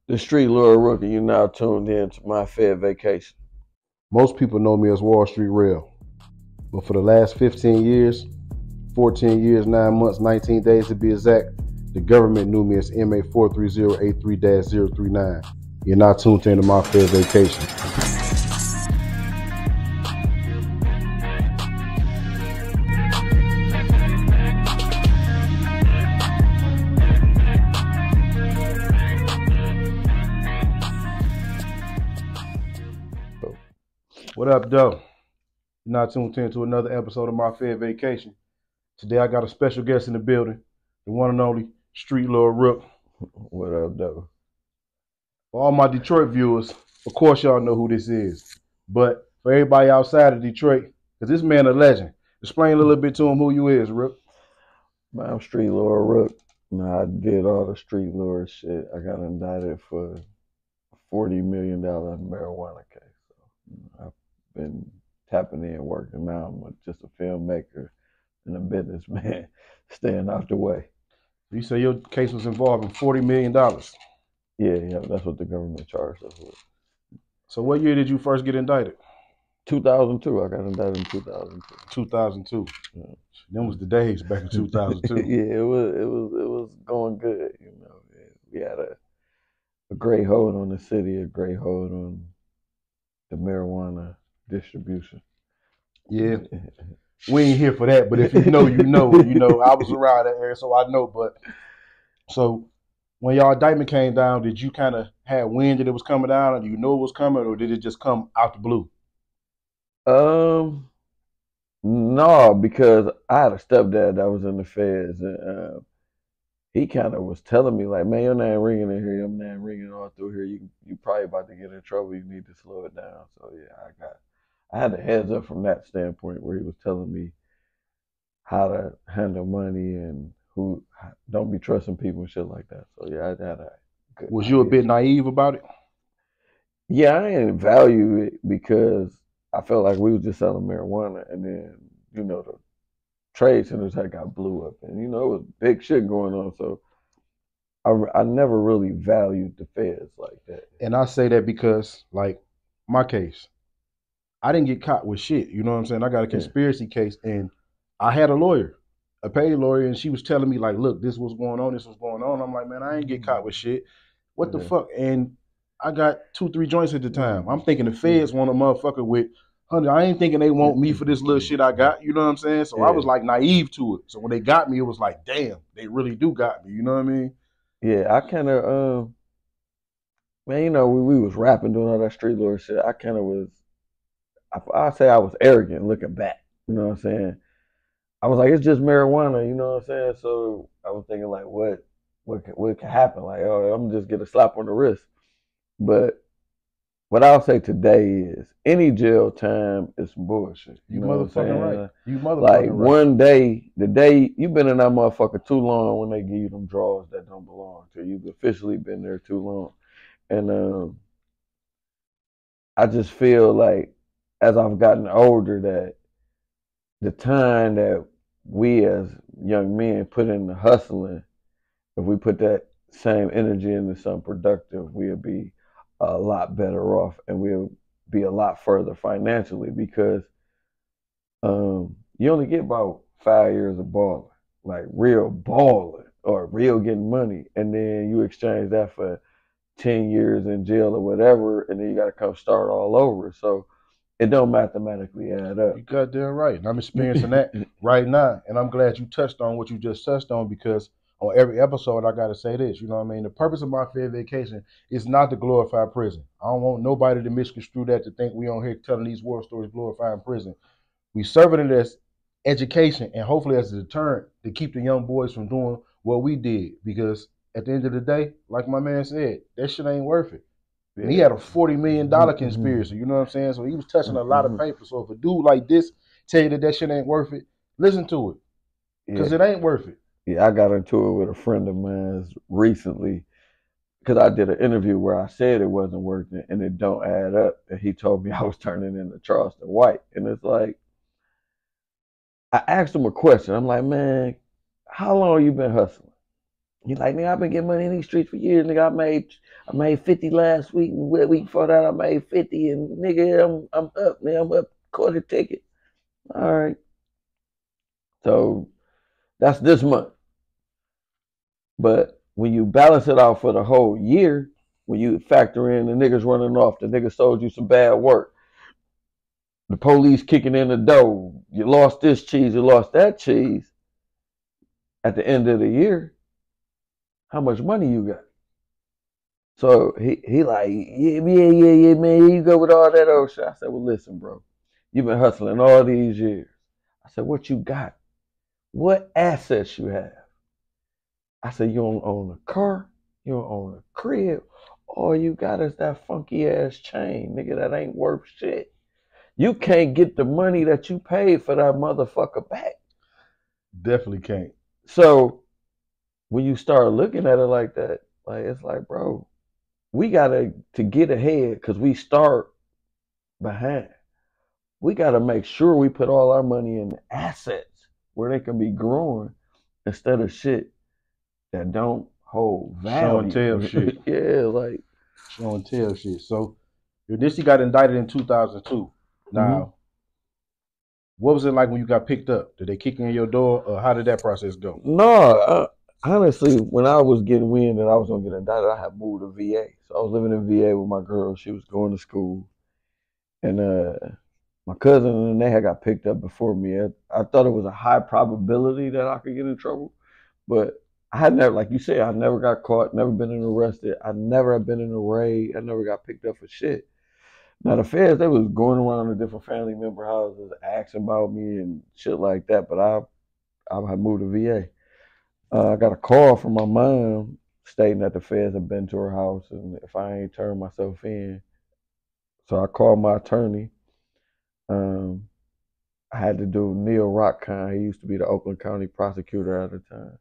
The Street Lord Rook, and you're now tuned in to my Fed Vacation. Most people know me as Wall Street Real, but for the last 15 years, 14 years, 9 months, 19 days to be exact, the government knew me as MA 43083-039. You're now tuned in to my Fed Vacation. What up, though? You're now tuned in to another episode of my Fed Vacation. Today I got a special guest in the building, the one and only Street Lord Rook. What up, though? For all my Detroit viewers, of course y'all know who this is. But for everybody outside of Detroit, because this man a legend, explain a little bit to him who you is, Rook. Man, I'm Street Lord Rook. Now, I did all the Street Lord shit. I got indicted for a $40 million marijuana case. So, I've been tapping in, working now. I'm just a filmmaker and a businessman, staying out the way. You say your case was involving $40 million. Yeah, that's what the government charged us with. So what year did you first get indicted? 2002. I got indicted in 2002. 2002. Yeah. Them was the days back in 2002. Yeah, it was going good. You know, we had a great hold on the city, a great hold on the marijuana distribution. Yeah, we ain't here for that, but if you know, you know. You know, I was around that area, so I know. But so when y'all indictment came down, did you kind of have wind that it was coming down, or do you know it was coming, or did it just come out the blue? No, because I had a stepdad that was in the feds, and he kind of was telling me like, man, your name ringing in here, your name ringing all through here. You probably about to get in trouble. You need to slow it down. So yeah, I had a heads up from that standpoint where he was telling me how to handle money and who don't be trusting people and shit like that. So yeah, I had a good Was you a bit naive about it? Yeah, I didn't value it because I felt like we was just selling marijuana, and then you know the trade centers had got blew up, and you know it was big shit going on. So I never really valued the feds like that. And I say that because, like, my case, I didn't get caught with shit. You know what I'm saying? I got a conspiracy case, and I had a lawyer, a paid lawyer, and she was telling me, like, look, this was going on, this was going on. I'm like, man, I ain't get caught with shit. What the fuck? And I got 2-3 joints at the time. I'm thinking the feds want a motherfucker with 100. I ain't thinking they want me for this little shit I got. You know what I'm saying? So I was like naive to it. So when they got me, it was like, damn, they really do got me. You know what I mean? Yeah, I kind of, man, you know, we was rapping, doing all that street lord shit. I kind of was, I say I was arrogant looking back. You know what I'm saying? I was like, it's just marijuana. You know what I'm saying? So I was thinking like, what can happen? Like, oh, I'm just get a slap on the wrist. But what I'll say today is any jail time is bullshit. You know motherfucking right. You motherfucking like right. one day, the day you've been in that motherfucker too long when they give you them draws that don't belong to you. You've officially been there too long. And I just feel like as I've gotten older that the time that we as young men put in the hustling, if we put that same energy into something productive, we'll be a lot better off, and we'll be a lot further financially because you only get about 5 years of balling, like real balling or real getting money, and then you exchange that for 10 years in jail or whatever, and then you got to come start all over. So it don't mathematically add up. You goddamn right. And I'm experiencing that right now, and I'm glad you touched on what you just touched on because on every episode, I got to say this, you know what I mean? The purpose of my Fed Vacation is not to glorify prison. I don't want nobody to misconstrue that to think we on here telling these war stories glorifying prison. We serving it as education and hopefully as a deterrent to keep the young boys from doing what we did. Because at the end of the day, like my man said, that shit ain't worth it. And he had a $40 million conspiracy, you know what I'm saying? So he was touching a lot of paper. So if a dude like this tell you that shit ain't worth it, listen to it. Because it ain't worth it. Yeah, I got into it with a friend of mine recently because I did an interview where I said it wasn't working and it don't add up. And he told me I was turning into Charleston White. And it's like, I asked him a question. I'm like, man, how long you been hustling? He's like, nigga, I've been getting money in these streets for years. Nigga, I made 50 last week, and the week before that I made 50, and nigga, I'm up, man. I'm up quarter ticket. All right. So that's this month. But when you balance it out for the whole year, when you factor in the niggas running off, the niggas sold you some bad work, the police kicking in the door, you lost this cheese, you lost that cheese, at the end of the year, how much money you got? So he like, yeah, man, here you go with all that old shit. I said, well, listen, bro, you've been hustling all these years. I said, what you got? What assets you have? I said, you don't own a car, you don't own a crib. All you got is that funky ass chain, nigga, that ain't worth shit. You can't get the money that you paid for that motherfucker back. Definitely can't. So when you start looking at it like that, like it's like, bro, we gotta to get ahead because we start behind. We gotta make sure we put all our money in assets where they can be growing instead of shit that don't hold value. Show and tell shit. Yeah, like show and tell shit. So this he got indicted in 2002. Now, what was it like when you got picked up? Did they kick in your door, or how did that process go? No, honestly, when I was getting wind that I was gonna get indicted, I had moved to VA. So I was living in VA with my girl. She was going to school, and my cousin and they had got picked up before me. I thought it was a high probability that I could get in trouble, but I had never, like you said, I never got caught, never been arrested. I never have been in a raid. I never got picked up for shit. Now the feds, they was going around to different family member houses, asking about me and shit like that. But I had moved to VA. I got a call from my mom stating that the feds had been to her house and if I ain't turned myself in. So I called my attorney. I had to do Neil Rockcon. He used to be the Oakland County prosecutor at the time.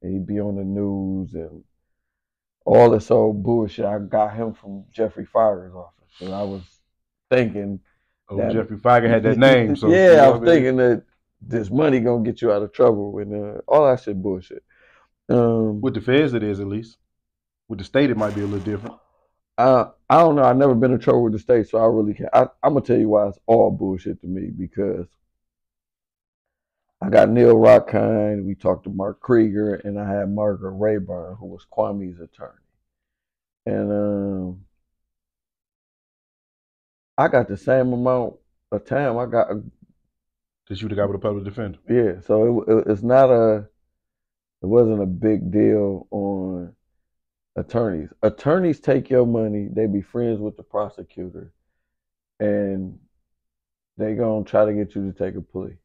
And he'd be on the news and all this old bullshit. I got him from Jeffrey Figer's office. And I was thinking that Jeffrey Figer had that name. So yeah, I was thinking that this money gonna get you out of trouble and all that shit bullshit. With the feds it is, at least. With the state it might be a little different. I don't know. I've never been in trouble with the state, so I really can't. I'm gonna tell you why it's all bullshit to me because I got Neil Rockcon, we talked to Mark Krieger, and I had Margaret Rayburn, who was Kwame's attorney. And I got the same amount of time I got. That you would have got with a public defender. Yeah, so it's not it wasn't a big deal on attorneys. Attorneys take your money, they be friends with the prosecutor, and they gonna try to get you to take a plea.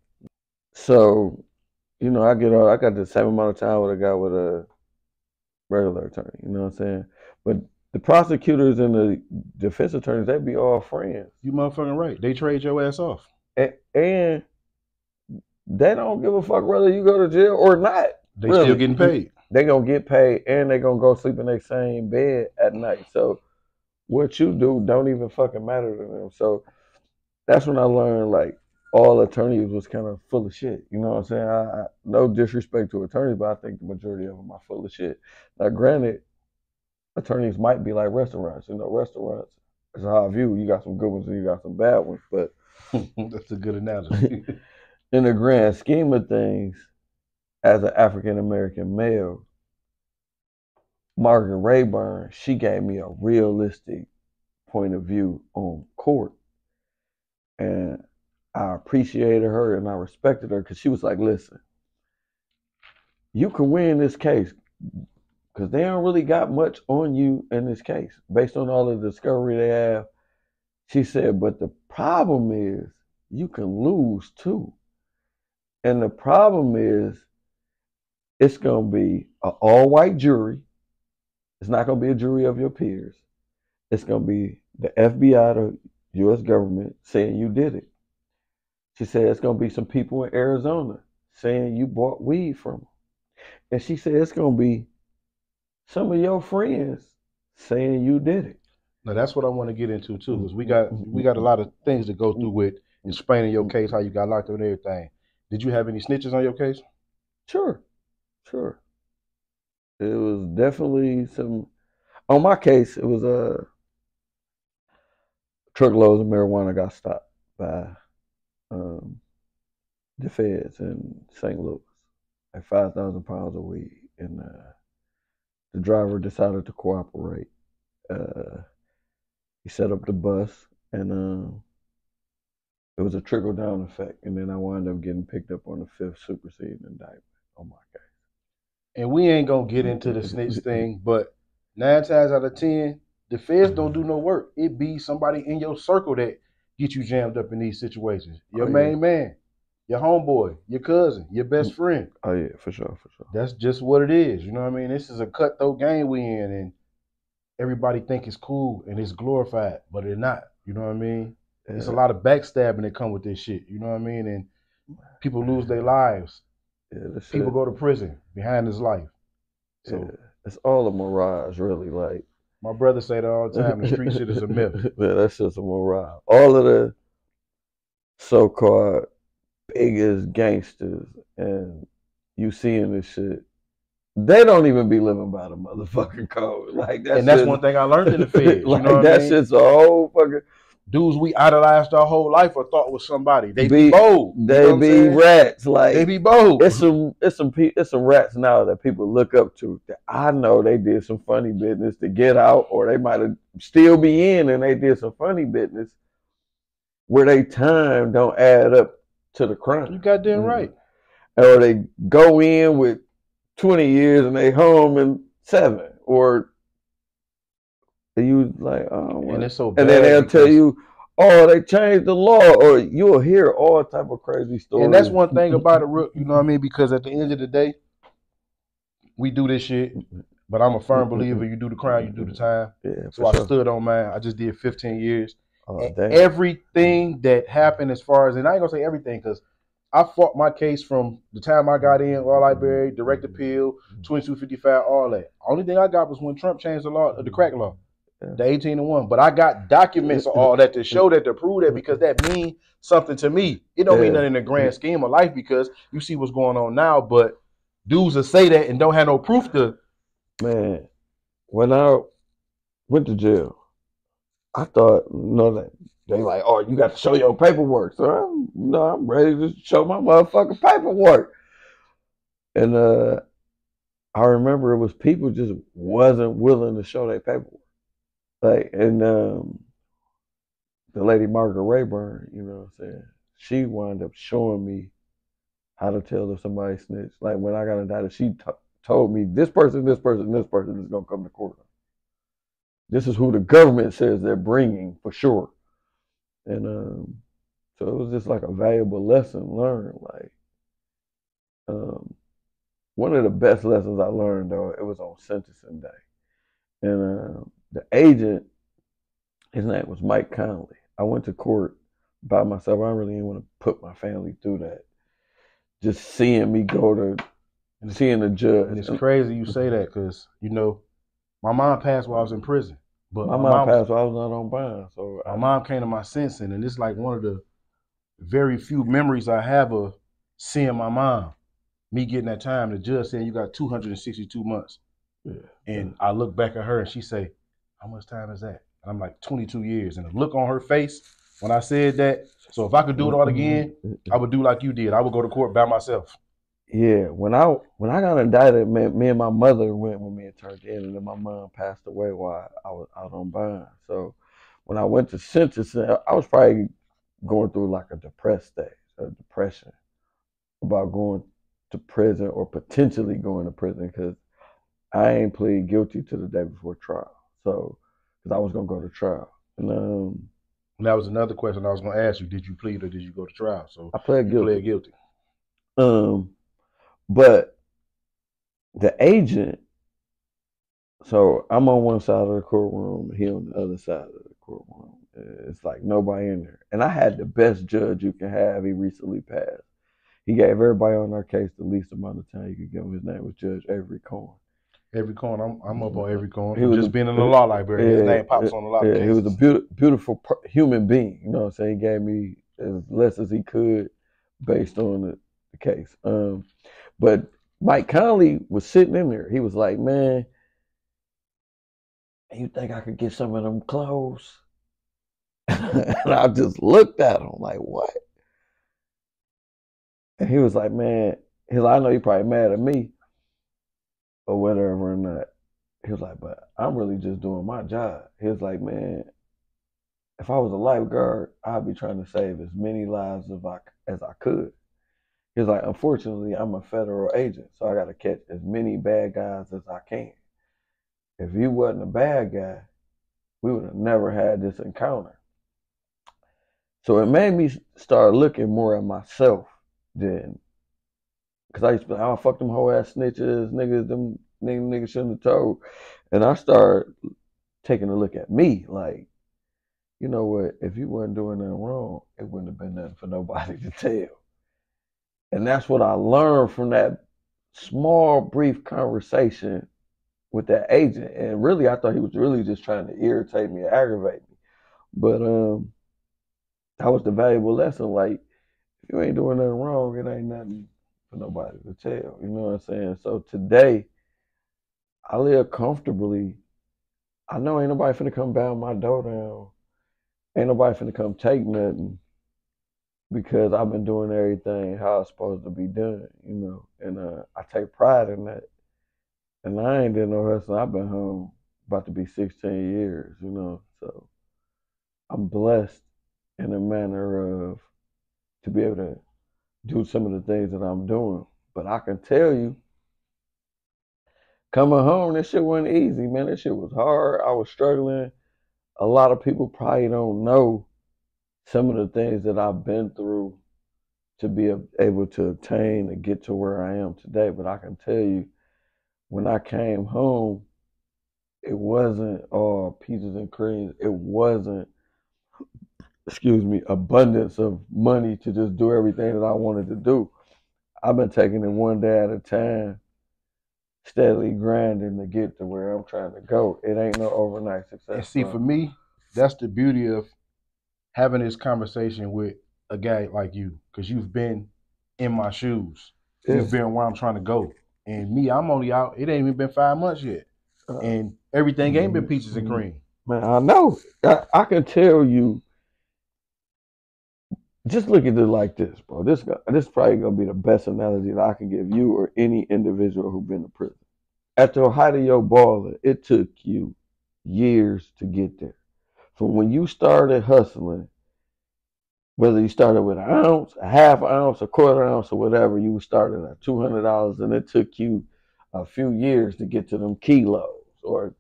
So, you know, I got the same amount of time what I got with a regular attorney, you know what I'm saying? But the prosecutors and the defense attorneys, they be all friends. You motherfucking right. They trade your ass off. And they don't give a fuck whether you go to jail or not. They really. Still getting paid. They gonna get paid and they gonna go sleep in their same bed at night. So what you do don't even fucking matter to them. So that's when I learned like all attorneys was kind of full of shit. You know what I'm saying? I no disrespect to attorneys, but I think the majority of them are full of shit. Now, granted, attorneys might be like restaurants. You know, restaurants is how I view. You got some good ones and you got some bad ones. But that's a good analogy. In the grand scheme of things, as an African American male, Margaret Rayburn, she gave me a realistic point of view on court. And I appreciated her and I respected her because she was like, listen, you can win this case because they don't really got much on you in this case based on all the discovery they have. She said, but the problem is you can lose too. And the problem is it's going to be an all-white jury. It's not going to be a jury of your peers. It's going to be the FBI, the U.S. government saying you did it. She said it's going to be some people in Arizona saying you bought weed from them. And she said it's going to be some of your friends saying you did it. Now that's what I want to get into too, because we got a lot of things to go through with explaining your case, how you got locked up and everything. Did you have any snitches on your case? Sure. It was definitely some. On my case, it was a truckloads of marijuana got stopped by um, the feds in St. Louis, like 5,000 pounds of weed, and the driver decided to cooperate. Uh, he set up the bus, and it was a trickle down effect, and then I wound up getting picked up on the fifth superseding indictment on my case. And we ain't gonna get into the snitch thing, but 9 times out of 10, the feds don't do no work. It be somebody in your circle that get you jammed up in these situations. Your main man, your homeboy, your cousin, your best friend. Oh yeah, for sure, for sure. That's just what it is. You know what I mean? This is a cutthroat game we in, and everybody think it's cool and it's glorified, but it's not. You know what I mean? Yeah. It's a lot of backstabbing that come with this shit. You know what I mean? And people lose their lives. Yeah, people go to prison behind his life. So yeah, it's all a mirage, really. Like my brother say that all the time. The street shit is a myth. Yeah, that's just a mirage. All of the so-called biggest gangsters and you seeing this shit, they don't even be living by the motherfucking code. Like that's and that's one thing I learned in the feds. Like you know that mean? Shit's a whole fucking dudes we idolized our whole life or thought was somebody. They be bold. They be rats. Like they be bold. It's some rats now that people look up to. That I know they did some funny business to get out, or they might have still be in and they did some funny business where they time don't add up to the crime. You goddamn right. Or they go in with 20 years and they home in 7, or you like, oh, and it's so bad. And then they'll tell you, oh, they changed the law, or you'll hear all type of crazy stories. And that's one thing about it, Rook, you know what I mean? Because at the end of the day, we do this shit, but I'm a firm believer, you do the crime, you do the time. Yeah, so I stood on mine. I just did 15 years. Oh, everything that happened as far as, and I ain't gonna say everything, because I fought my case from the time I got in, law library, direct appeal, 2255, all that. Only thing I got was when Trump changed the law, the crack law, the 18-1. But I got documents of all that to show that, to prove that, because that means something to me. It don't mean nothing in the grand scheme of life, because you see what's going on now, but dudes will say that and don't have no proof to. Man, when I went to jail, I thought, that they like, oh, you got to show your paperwork. So I'm ready to show my motherfucking paperwork. And I remember it was people just wasn't willing to show their paperwork. Like, and the lady Margaret Rayburn, you know what I'm saying, she wound up showing me how to tell if somebody snitched. Like when I got indicted, she told me this person, this person, this person is gonna come to court. This is who the government says they're bringing for sure. And so it was just like a valuable lesson learned. Like one of the best lessons I learned, though, it was on sentencing day. And the agent, his name was Mike Conley. I went to court by myself. I really didn't want to put my family through that. Just seeing me go to, seeing the judge. And it's crazy you say that, because, you know, my mom passed while I was in prison. But my mom passed while I was not on bond. So my mom came to my sentencing, and it's like one of the very few memories I have of seeing my mom. Me getting that time, the judge saying you got 262 months. Yeah. And I look back at her and she say, how much time is that? And I'm like, 22 years. And the look on her face when I said that, so if I could do it all again, I would do like you did. I would go to court by myself. Yeah, when I got indicted, me and my mother went with me and turned in, and then my mom passed away while I was out on bond. So when I went to sentencing, I was probably going through like a depressed stage, a depression about going to prison or potentially going to prison, because I ain't plead guilty to the day before trial. So because I was gonna go to trial, and that was another question I was gonna ask you: did you plead or did you go to trial? So I pled guilty. Pled guilty. But the agent, so I'm on one side of the courtroom, he on the other side of the courtroom. It's like nobody in there. And I had the best judge you can have. He recently passed. He gave everybody on our case the least amount of time you could give him. His name was Judge Avery Cohen. Avery Cohen, I'm up on Avery Cohen. He was just being in the law library. His name pops on a lot of cases. He was a beautiful human being. You know what I'm saying? He gave me as less as he could based on the case. But Mike Conley was sitting in there. He was like, man, you think I could get some of them clothes? And I just looked at him like, what? And he was like, man, he's like, I know you're probably mad at me or whatever or not. He was like, but I'm really just doing my job. He was like, man, if I was a lifeguard, I'd be trying to save as many lives as I could. He was like, unfortunately, I'm a federal agent, so I got to catch as many bad guys as I can. If you wasn't a bad guy, we would have never had this encounter. So it made me start looking more at myself than, because I used to be like, oh, fuck them whole ass snitches, niggas, them niggas shouldn't have told. And I started taking a look at me like, you know what, if you weren't doing nothing wrong, it wouldn't have been nothing for nobody to tell. And that's what I learned from that small, brief conversation with that agent. And really, I thought he was really just trying to irritate me or aggravate me. But that was the valuable lesson. Like, if you ain't doing nothing wrong, it ain't nothing for nobody to tell. You know what I'm saying? So today, I live comfortably. I know ain't nobody finna come bound my door down. Ain't nobody finna come take nothing because I've been doing everything how it's supposed to be done, you know. And I take pride in that. And I ain't did no hustle. I've been home about to be 16 years, you know. So I'm blessed in a manner of to be able to do some of the things that I'm doing. But I can tell you, coming home, this shit wasn't easy, man. This shit was hard. I was struggling. A lot of people probably don't know some of the things that I've been through to be able to obtain and get to where I am today. But I can tell you, when I came home, it wasn't all peaches and creams. It wasn't, excuse me, abundance of money to just do everything that I wanted to do. I've been taking it one day at a time, steadily grinding to get to where I'm trying to go. It ain't no overnight success. And see, for me, that's the beauty of having this conversation with a guy like you, because you've been in my shoes. Yeah. You've been where I'm trying to go. And me, I'm only out, it ain't even been 5 months yet. And everything ain't been peaches and cream. Man, I know. I can tell you, just look at it like this, bro. This probably gonna be the best analogy that I can give you or any individual who's been to prison. At the height of your balling, it took you years to get there. From when you started hustling, whether you started with an ounce, a half ounce, a quarter ounce, or whatever, you started at $200, and it took you a few years to get to them kilos, or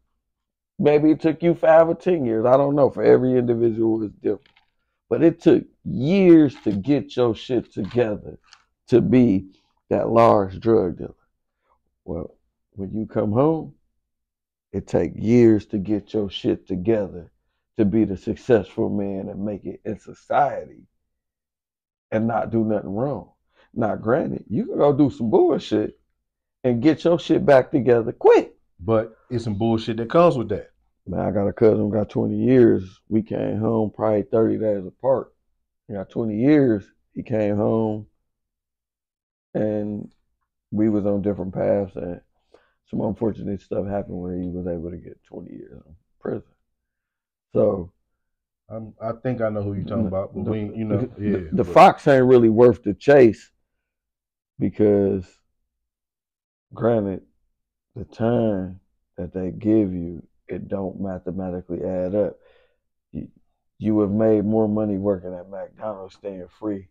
maybe it took you 5 or 10 years. I don't know. For every individual, it's different. But it took years to get your shit together to be that large drug dealer. Well, when you come home, it takes years to get your shit together to be the successful man and make it in society and not do nothing wrong. Now, granted, you can go do some bullshit and get your shit back together quick. But it's some bullshit that comes with that. Man, I got a cousin who got 20 years. We came home probably 30 days apart. He got 20 years. He came home and we was on different paths, and some unfortunate stuff happened where he was able to get 20 years in prison. So I think I know who you're talking about, but the fox ain't really worth the chase, because granted, the time that they give you, it don't mathematically add up. You have made more money working at McDonald's staying free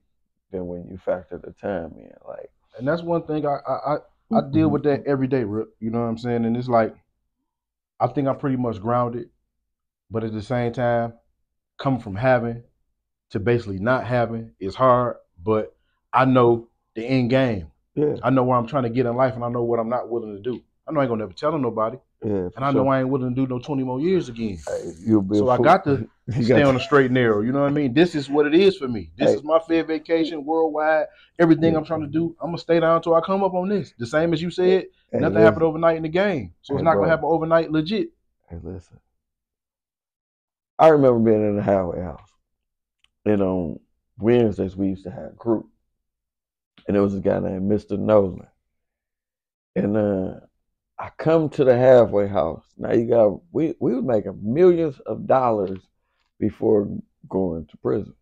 than when you factor the time in. Like, and that's one thing I deal with that every day, Rook. You know what I'm saying? And it's like, I think I'm pretty much grounded, but at the same time, coming from having to basically not having is hard. But I know the end game. Yeah. I know where I'm trying to get in life, and I know what I'm not willing to do. I know I ain't gonna never tell nobody. Yeah, and I know I ain't willing to do no 20 more years again. Hey, so I got to stay on the straight and narrow. You know what I mean? This is what it is for me. This is my fair vacation, worldwide. Everything I'm trying to do, I'm gonna stay down until I come up on this. The same as you said, nothing happened overnight in the game. So it's not gonna happen overnight legit. Hey, listen. I remember being in the Howard house. And on Wednesdays we used to have group. And there was a guy named Mr. Nolan. And I come to the halfway house. Now we was making millions of dollars before going to prison.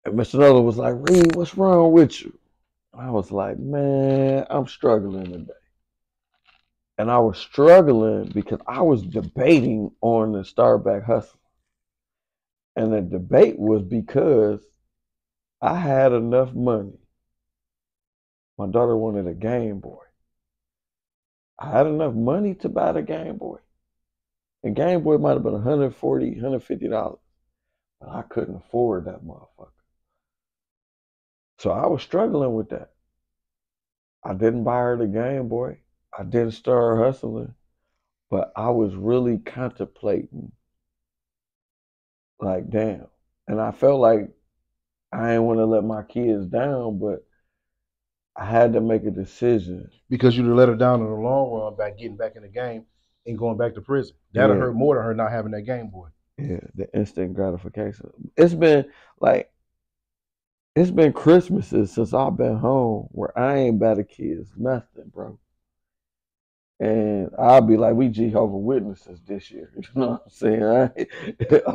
And Mr. Nolan was like, Reed, what's wrong with you? I was like, man, I'm struggling today. And I was struggling because I was debating on the start back hustle. And the debate was because I had enough money. My daughter wanted a Game Boy. I had enough money to buy the Game Boy. And Game Boy might have been $140, $150. But I couldn't afford that motherfucker. So I was struggling with that. I didn't buy her the Game Boy. I didn't start hustling. But I was really contemplating, like, damn. And I felt like I didn't want to let my kids down, but I had to make a decision. Because you'd have let her down in the long run by getting back in the game and going back to prison. That'll hurt more than her not having that Game Boy. Yeah, the instant gratification. It's been Christmases since I've been home where I ain't bought the kids nothing, bro. And I'll be like, we Jehovah Witnesses this year. You know what I'm saying?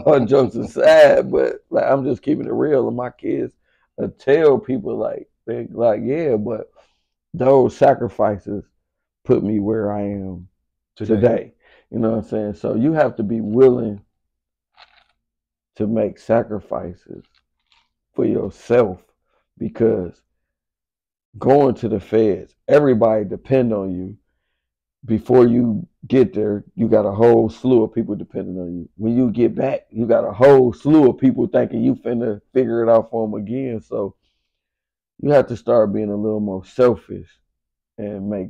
All jokes aside, but like I'm just keeping it real. And my kids tell people yeah, but those sacrifices put me where I am today. You know what I'm saying? So you have to be willing to make sacrifices for yourself, because going to the feds, everybody depend on you. Before you get there, you got a whole slew of people depending on you. When you get back, you got a whole slew of people thinking you finna figure it out for them again. So you have to start being a little more selfish and make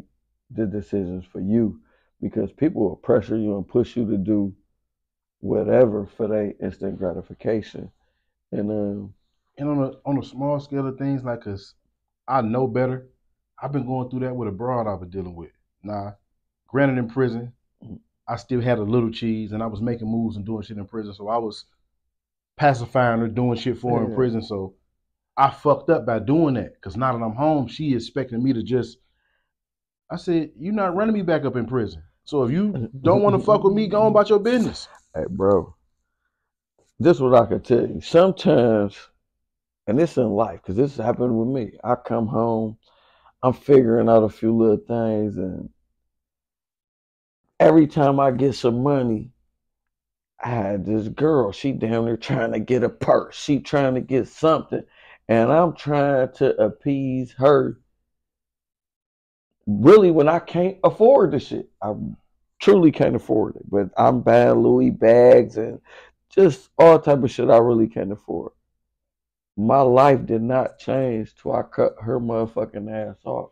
the decisions for you, because people will pressure you and push you to do whatever for their instant gratification. And on a small scale of things, like, cause I know better. I've been going through that with a broad I've been dealing with. Nah, granted, in prison, I still had a little cheese, and I was making moves and doing shit in prison. So I was pacifying her, doing shit for her in prison. So I fucked up by doing that, because now that I'm home, she expecting me to just. I said, you're not running me back up in prison. So if you don't want to fuck with me, go on about your business. Hey, bro, this is what I can tell you. Sometimes, and this in life, because this happened with me. I come home, I'm figuring out a few little things, and every time I get some money, I had this girl, she down there trying to get a purse. She trying to get something, and I'm trying to appease her. Really, when I can't afford the shit. I truly can't afford it. But I'm buying Louis bags and just all type of shit I really can't afford. My life did not change till I cut her motherfucking ass off.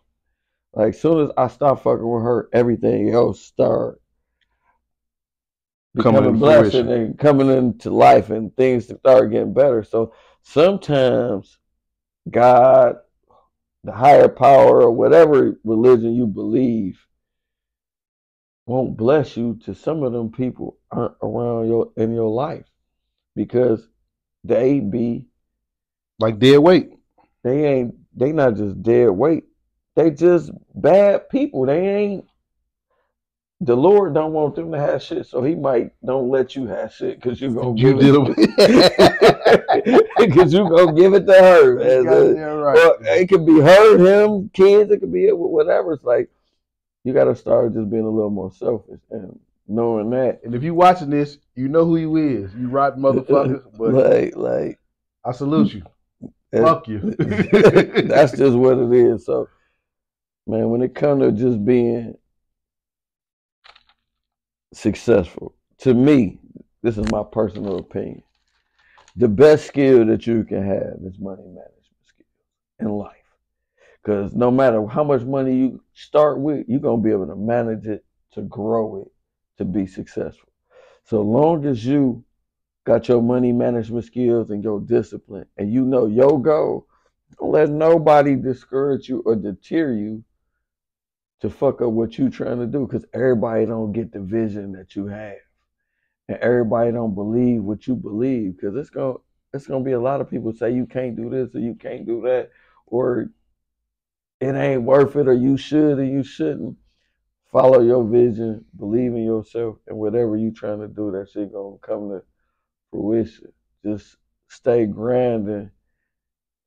Like, as soon as I stopped fucking with her, everything else started becoming blessed and coming into life, and things start getting better. So sometimes God, the higher power, or whatever religion you believe, won't bless you to some of them people aren't around in your life, because they be like dead weight. They not just dead weight. They just bad people. The Lord don't want them to have shit, so he might don't let you have shit because you're gonna give it because you're gonna give it to her. Right. Or it could be her, him, kids, it could be whatever. It's like you gotta start just being a little more selfish and knowing that. And if you watching this, you know who you is. You rotten motherfucker. But like I salute you. Fuck you. That's just what it is. So man, when it comes to just being successful, to me, this is my personal opinion, the best skill that you can have is money management skills in life. Because no matter how much money you start with, you're going to be able to manage it, to grow it, to be successful. So long as you got your money management skills and your discipline, and you know your goal, don't let nobody discourage you or deter you to fuck up what you trying to do, because everybody don't get the vision that you have, and everybody don't believe what you believe, because it's gonna be a lot of people say you can't do this or you can't do that, or it ain't worth it, or you should and you shouldn't. Follow your vision, believe in yourself, and whatever you trying to do, that shit gonna come to fruition. Just stay grinding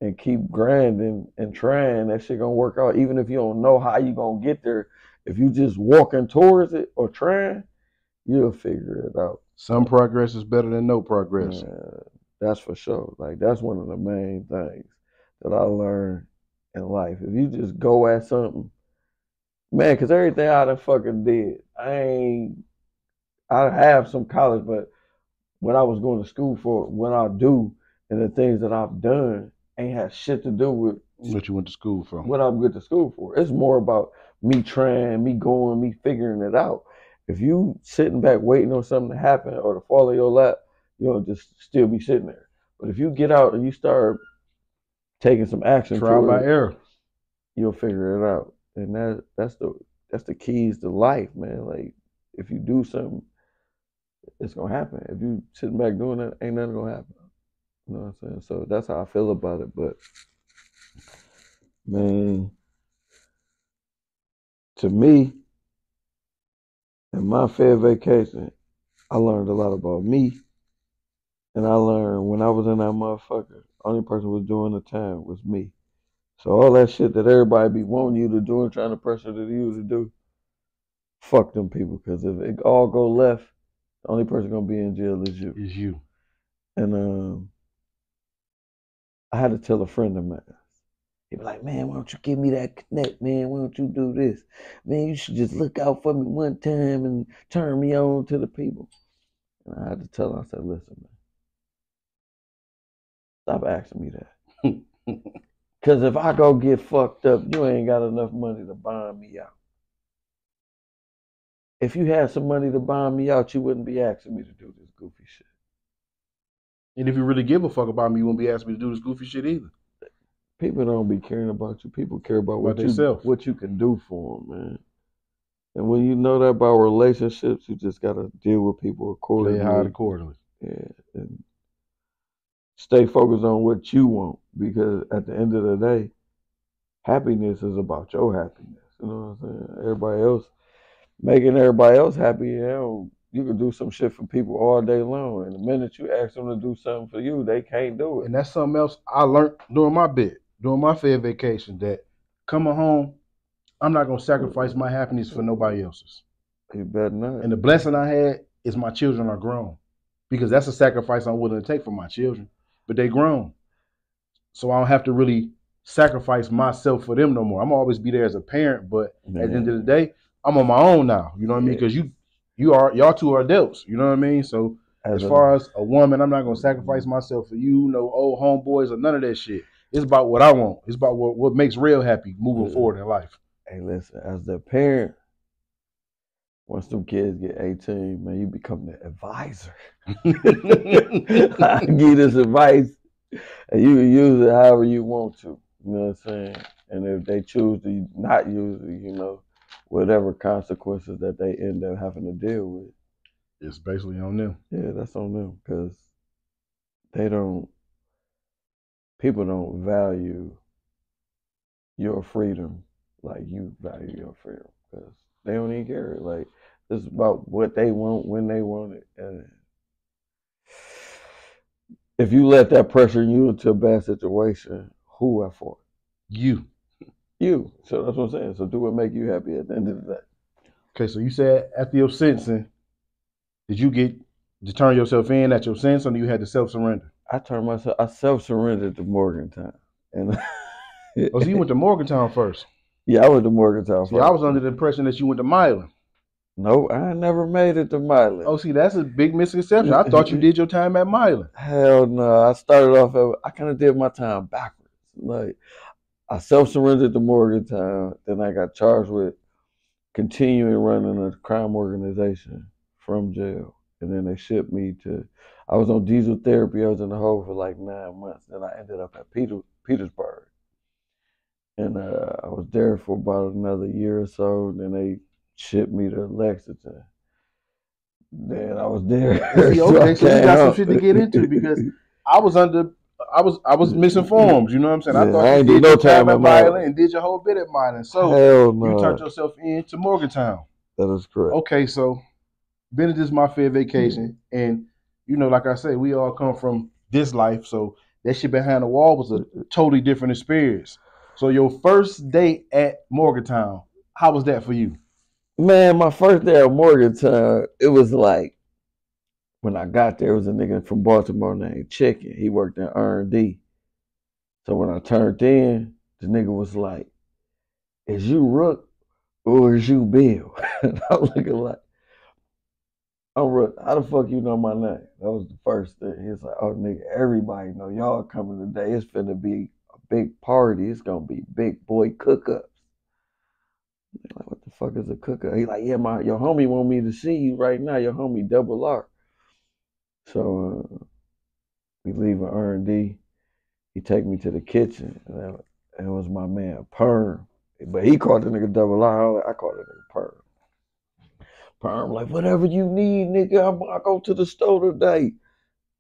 and keep grinding and trying. That shit gonna work out. Even if you don't know how you gonna get there, if you just walking towards it or trying, you'll figure it out. Some progress is better than no progress. That's for sure. Like, that's one of the main things that I learned in life. If you just go at something, man, because everything I done fucking did, I have some college, but what I was going to school for, what I do, and the things that I've done ain't had shit to do with what you went to school for. What I'm good to school for. It's more about me trying, me going, me figuring it out. If you sitting back waiting on something to happen or to fall in your lap, you'll just still be sitting there. But if you get out and you start taking some action, trial by error, you'll figure it out. And that's the keys to life, man. Like, if you do something, it's gonna happen. If you sitting back doing that, ain't nothing gonna happen. You know what I'm saying? So that's how I feel about it. But man, to me, in my fair vacation, I learned a lot about me. And I learned when I was in that motherfucker, only person was doing the time was me. So all that shit that everybody be wanting you to do and trying to pressure you to do, fuck them people. Because if it all go left, the only person gonna be in jail is you. Is you. And I had to tell a friend of mine. He be like, man, why don't you give me that connect, man? Why don't you do this? Man, you should just look out for me one time and turn me on to the people. And I had to tell him, I said, listen, man, stop asking me that. Because if I go get fucked up, you ain't got enough money to bond me out. If you had some money to bond me out, you wouldn't be asking me to do this goofy shit. And if you really give a fuck about me, you wouldn't be asking me to do this goofy shit either. People don't be caring about you. People care about what you can do for them, man. And when you know that about relationships, you just gotta deal with people accordingly. Play hard accordingly. Yeah, and stay focused on what you want, because at the end of the day, happiness is about your happiness. You know what I'm saying? Everybody else, making everybody else happy, you can do some shit for people all day long. And the minute you ask them to do something for you, they can't do it. And that's something else I learned during my fair vacation, that coming home, I'm not gonna sacrifice my happiness for nobody else's. You better not. And the blessing I had is my children are grown, because that's a sacrifice I'm willing to take for my children. But they grown, so I don't have to really sacrifice myself for them no more. I'm always be there as a parent, but at the end of the day, I'm on my own now. You know what I mean? Because y'all two are adults. You know what I mean? So as far as a woman, I'm not gonna sacrifice myself for you, no old homeboys or none of that shit. It's about what I want. It's about what makes real happy moving forward in life. Hey, listen, as the parent, once them kids get 18, man, you become the advisor. I give you this advice, and you can use it however you want to. You know what I'm saying? And if they choose to not use it, whatever consequences that they end up having to deal with, it's basically on them. Yeah, that's on them, because people don't value your freedom like you value your freedom, because they don't even care. Like, it's about what they want, when they want it. And if you let that pressure you into a bad situation, who at fault? You. So that's what I'm saying. So do what make you happy at the end of the day. Okay, so you said after your sentencing, did you get to turn yourself in at your sentence, or you had to self-surrender? I self-surrendered to Morgantown. And so you went to Morgantown first? Yeah, I went to Morgantown first. I was under the impression that you went to Milan. No, I never made it to Milan. Oh, see, that's a big misconception. I thought you did your time at Milan. Hell no. I started off I kind of did my time backwards. Like, I self-surrendered to Morgantown. Then I got charged with continuing running a crime organization from jail. And then they shipped me I was on diesel therapy. I was in the hole for like 9 months. Then I ended up at Petersburg. And I was there for about another year or so. Then they shipped me to Lexington. Then I was there. See, okay, so you got some shit to get into, because I was under I was misinformed. You know what I'm saying? I thought I you ain't did do no your time time at at Milan and did your whole bit at Milan. So Hell no. you turned yourself into Morgantown. That is correct. Okay, so Benedict is my fair vacation, and you know, like I say, we all come from this life, so that shit behind the wall was a totally different experience. So your first day at Morgantown, how was that for you? Man, my first day at Morgantown, it was like when I got there, it was a nigga from Baltimore named Chicken. He worked in R&D. So when I turned in, the nigga was like, "Is you Rook or is you Bill?" And I'm looking like, "I'm Rook. How the fuck you know my name?" That was the first thing. He's like, "Oh nigga, everybody know y'all coming today. It's finna be a big party. It's gonna be big boy cook-ups." Like, what the fuck is a cook-up? He like, "Yeah, your homie want me to see you right now. Your homie Double R." So we leave at R&D. He take me to the kitchen. And it was my man Perm. But he called the nigga Double R. I called the nigga Perm. Perm like, "Whatever you need, nigga, I go to the store today."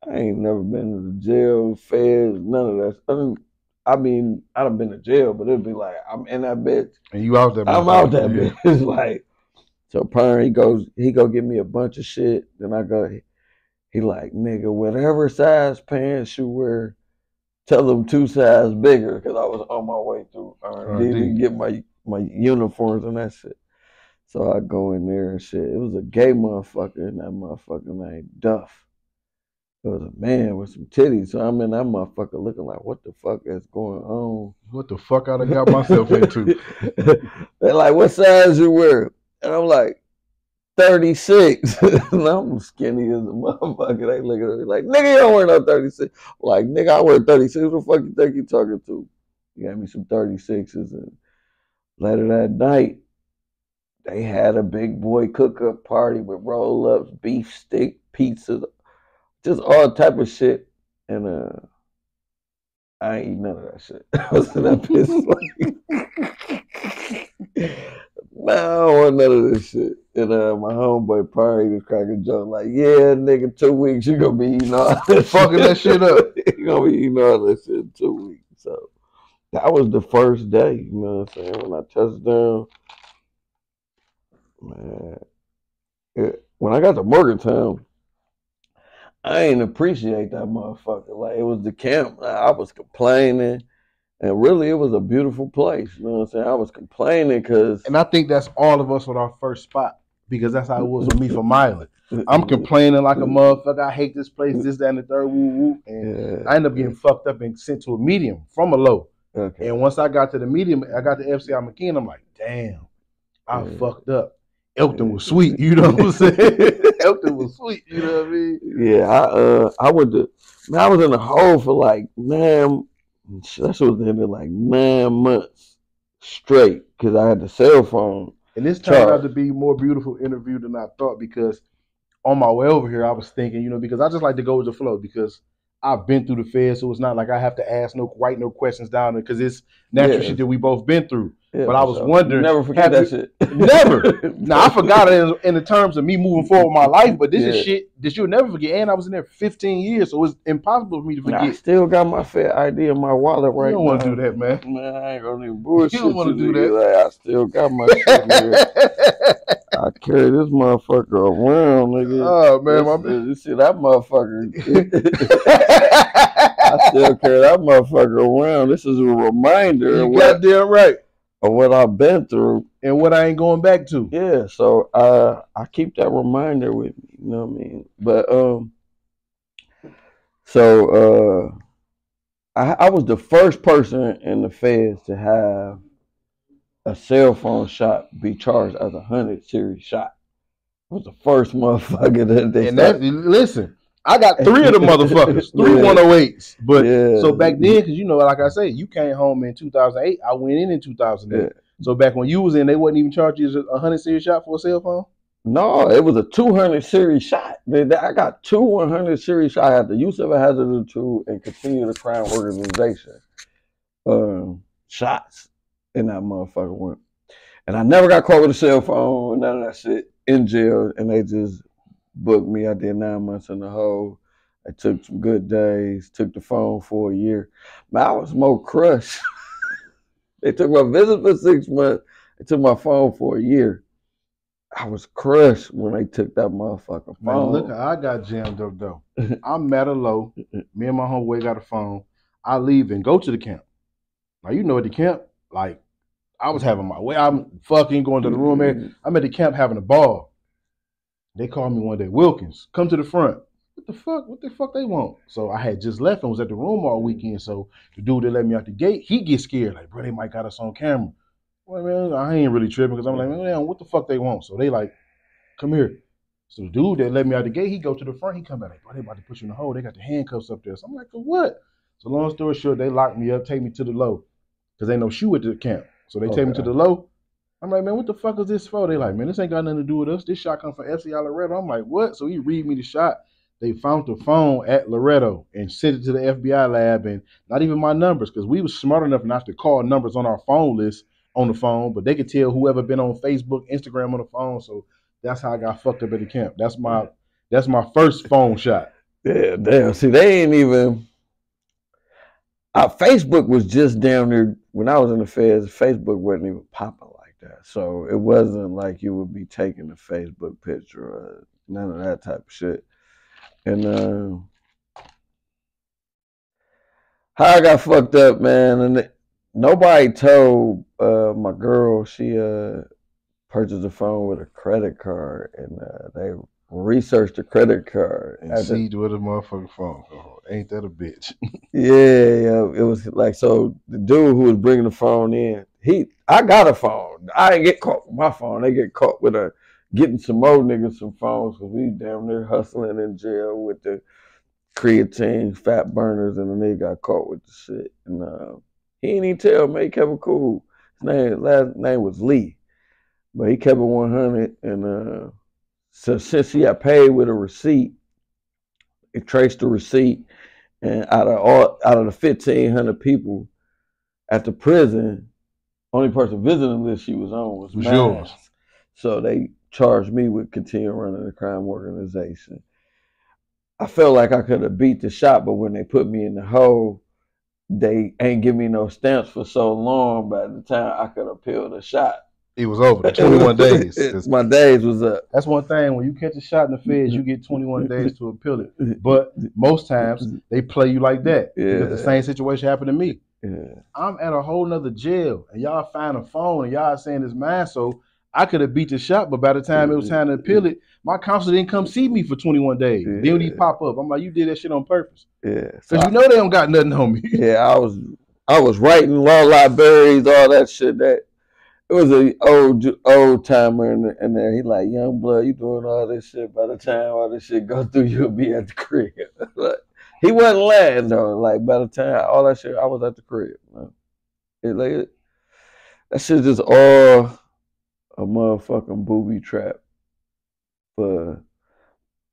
I ain't never been to the jail, feds, none of that. I mean, I done been to jail, but it'd be like, I'm in that bitch. And you out there? I'm out that bitch. It's like, so Perm, he go get me a bunch of shit. Then I go, he like, "Nigga, whatever size pants you wear, tell them 2 sizes bigger," because I was on my way through R&D to get my uniforms and that shit. So I go in there and shit. It was a gay motherfucker, and that motherfucker named Duff. It was a man with some titties. So I'm in that motherfucker looking like, what the fuck is going on? What the fuck I done got myself into? They're like, "What size you wear?" And I'm like, 36. And I'm skinny as a motherfucker. They look at me like, "Nigga, you don't wear no 36. I'm like, "Nigga, I wear 36. Who the fuck you think you talking to?" He got me some 36s. And later that night, they had a big boy cook-up party with roll-ups, beef stick, pizza, just all type of shit. And I ain't eat none of that shit. I was in that bitch like, "No, I don't want none of this shit." And my homeboy Perry was cracking a joke like, "Yeah, nigga, 2 weeks you gonna be eating all that Fucking that shit up. You gonna be eating all that shit in 2 weeks." So that was the first day, you know what I'm saying? When I touched down, man, when I got to Morgantown, I ain't appreciate that motherfucker. Like, it was the camp. I was complaining. And really, it was a beautiful place. You know what I'm saying? I was complaining because... And I think that's all of us with our first spot, because that's how it was with me for Milan. I'm complaining like a motherfucker. I hate this place, this, that, and the third, woo, woo. And I ended up getting fucked up and sent to a medium from a low. Okay. And once I got to the medium, I got to FCI McKean, I'm like, damn, I fucked up. Elkton was sweet, you know what I'm saying? Elkton was sweet, you know what I mean? Yeah, I was in the hole for like, man, that shit was ended like 9 months straight because I had the cell phone. And this turned out to be a more beautiful interview than I thought, because on my way over here, I was thinking, you know, because I just like to go with the flow, because I've been through the feds, so it's not like I have to write no questions down, because it's natural shit that we both been through. Yeah, but I was wondering, you never forget that shit. Never. Now I forgot it in the terms of me moving forward with my life, but this is shit that you'll never forget. And I was in there 15 years, so it's impossible for me to forget. I still got my Fed ID in my wallet right now. You don't want to do that, man. Man, I ain't gonna even bullshit. You don't want to do that. Like, I still got my shit here. I carry this motherfucker around, nigga. Oh man, you see that motherfucker? I still carry that motherfucker around. This is a reminder. You goddamn right. Of what I've been through and what I ain't going back to. Yeah, so I keep that reminder with me. You know what I mean? But I was the first person in the feds to have a cell phone shot be charged as a 100 series shot. I was the first motherfucker that they. And that, listen, I got 3 of the motherfuckers, 3 108s. But so back then, because you know, like I say, you came home in 2008. I went in 2008. Yeah. So back when you was in, they wasn't even charging you a 100 series shot for a cell phone? No, it was a 200 series shot. I got 2 100 series shots. I had the use of a hazardous tool and continue the crime organization shots in that motherfucker one. And I never got caught with a cell phone, none of that shit, in jail, and they just booked me. I did 9 months in the hole. I took some good days, took the phone for a year. Man, I was more crushed. They took my visit for 6 months. They took my phone for a year. I was crushed when they took that motherfucking phone. Man, look, I got jammed up though. I'm mad or low. Me and my homeboy got a phone. I leave and go to the camp. Now you know at the camp, like I was having my way. I'm fucking going to the room, man. I'm at the camp having a ball. They called me one day, Wilkins, come to the front. What the fuck? What the fuck they want? So I had just left and was at the room all weekend. So the dude that let me out the gate, he gets scared. Like, bro, they might got us on camera. Well, man, I ain't really tripping because I'm like, man, what the fuck they want? So they like, come here. So the dude that let me out the gate, he go to the front. He come back like, bro, they about to put you in the hole. They got the handcuffs up there. So I'm like, for what? So long story short, they locked me up, take me to the low because ain't no shoe at the camp. So they take me to the low. I'm like, man, what the fuck is this for? They like, man, this ain't got nothing to do with us. This shot come from FCI Loretto. I'm like, what? So he read me the shot. They found the phone at Loretto and sent it to the FBI lab and not even my numbers because we was smart enough not to call numbers on our phone list on the phone, but they could tell whoever been on Facebook, Instagram on the phone. So that's how I got fucked up at the camp. That's my first phone shot. Yeah, damn. See, they ain't even. Facebook was just down there when I was in the feds. Facebook wasn't even popping like that, so it wasn't like you would be taking a Facebook picture or none of that type of shit. And how I got fucked up, man, and nobody told my girl she purchased a phone with a credit card, and they researched the credit card and see with a motherfucking phone. Oh, ain't that a bitch? Yeah, it was like, so the dude who was bringing the phone in, I got a phone. I didn't get caught with my phone. They get caught with getting some more niggas some phones because we damn near hustling in jail with the creatine, fat burners, and then they got caught with the shit. And he didn't even tell me. He kept it cool. His last name was Lee, but he kept it 100. And so since he had paid with a receipt, it traced the receipt. And out of the 1,500 people at the prison, only person visiting list she was on was yours. So they charged me with continuing running the crime organization. I felt like I could have beat the shot, but when they put me in the hole, they ain't give me no stamps for so long. By the time I could appeal the shot, it was over. The 21 days. My days was up. That's one thing. When you catch a shot in the feds, you get 21 days to appeal it. But most times they play you like that. Yeah. Because the same situation happened to me. Yeah. I'm at a whole nother jail, and y'all find a phone, and y'all saying it's mine. So I could have beat the shot, but by the time it was time to appeal it, my counsel didn't come see me for 21 days. Yeah. Then when he pop up, I'm like, you did that shit on purpose. Yeah. Because you know they don't got nothing on me. Yeah, I was writing law libraries, all that shit. That it was an old timer in there. He like, young blood, you doing all this shit. By the time all this shit go through, you'll be at the crib. He wasn't lying though. Like by the time all that shit, I was at the crib. That shit just all a motherfucking booby trap for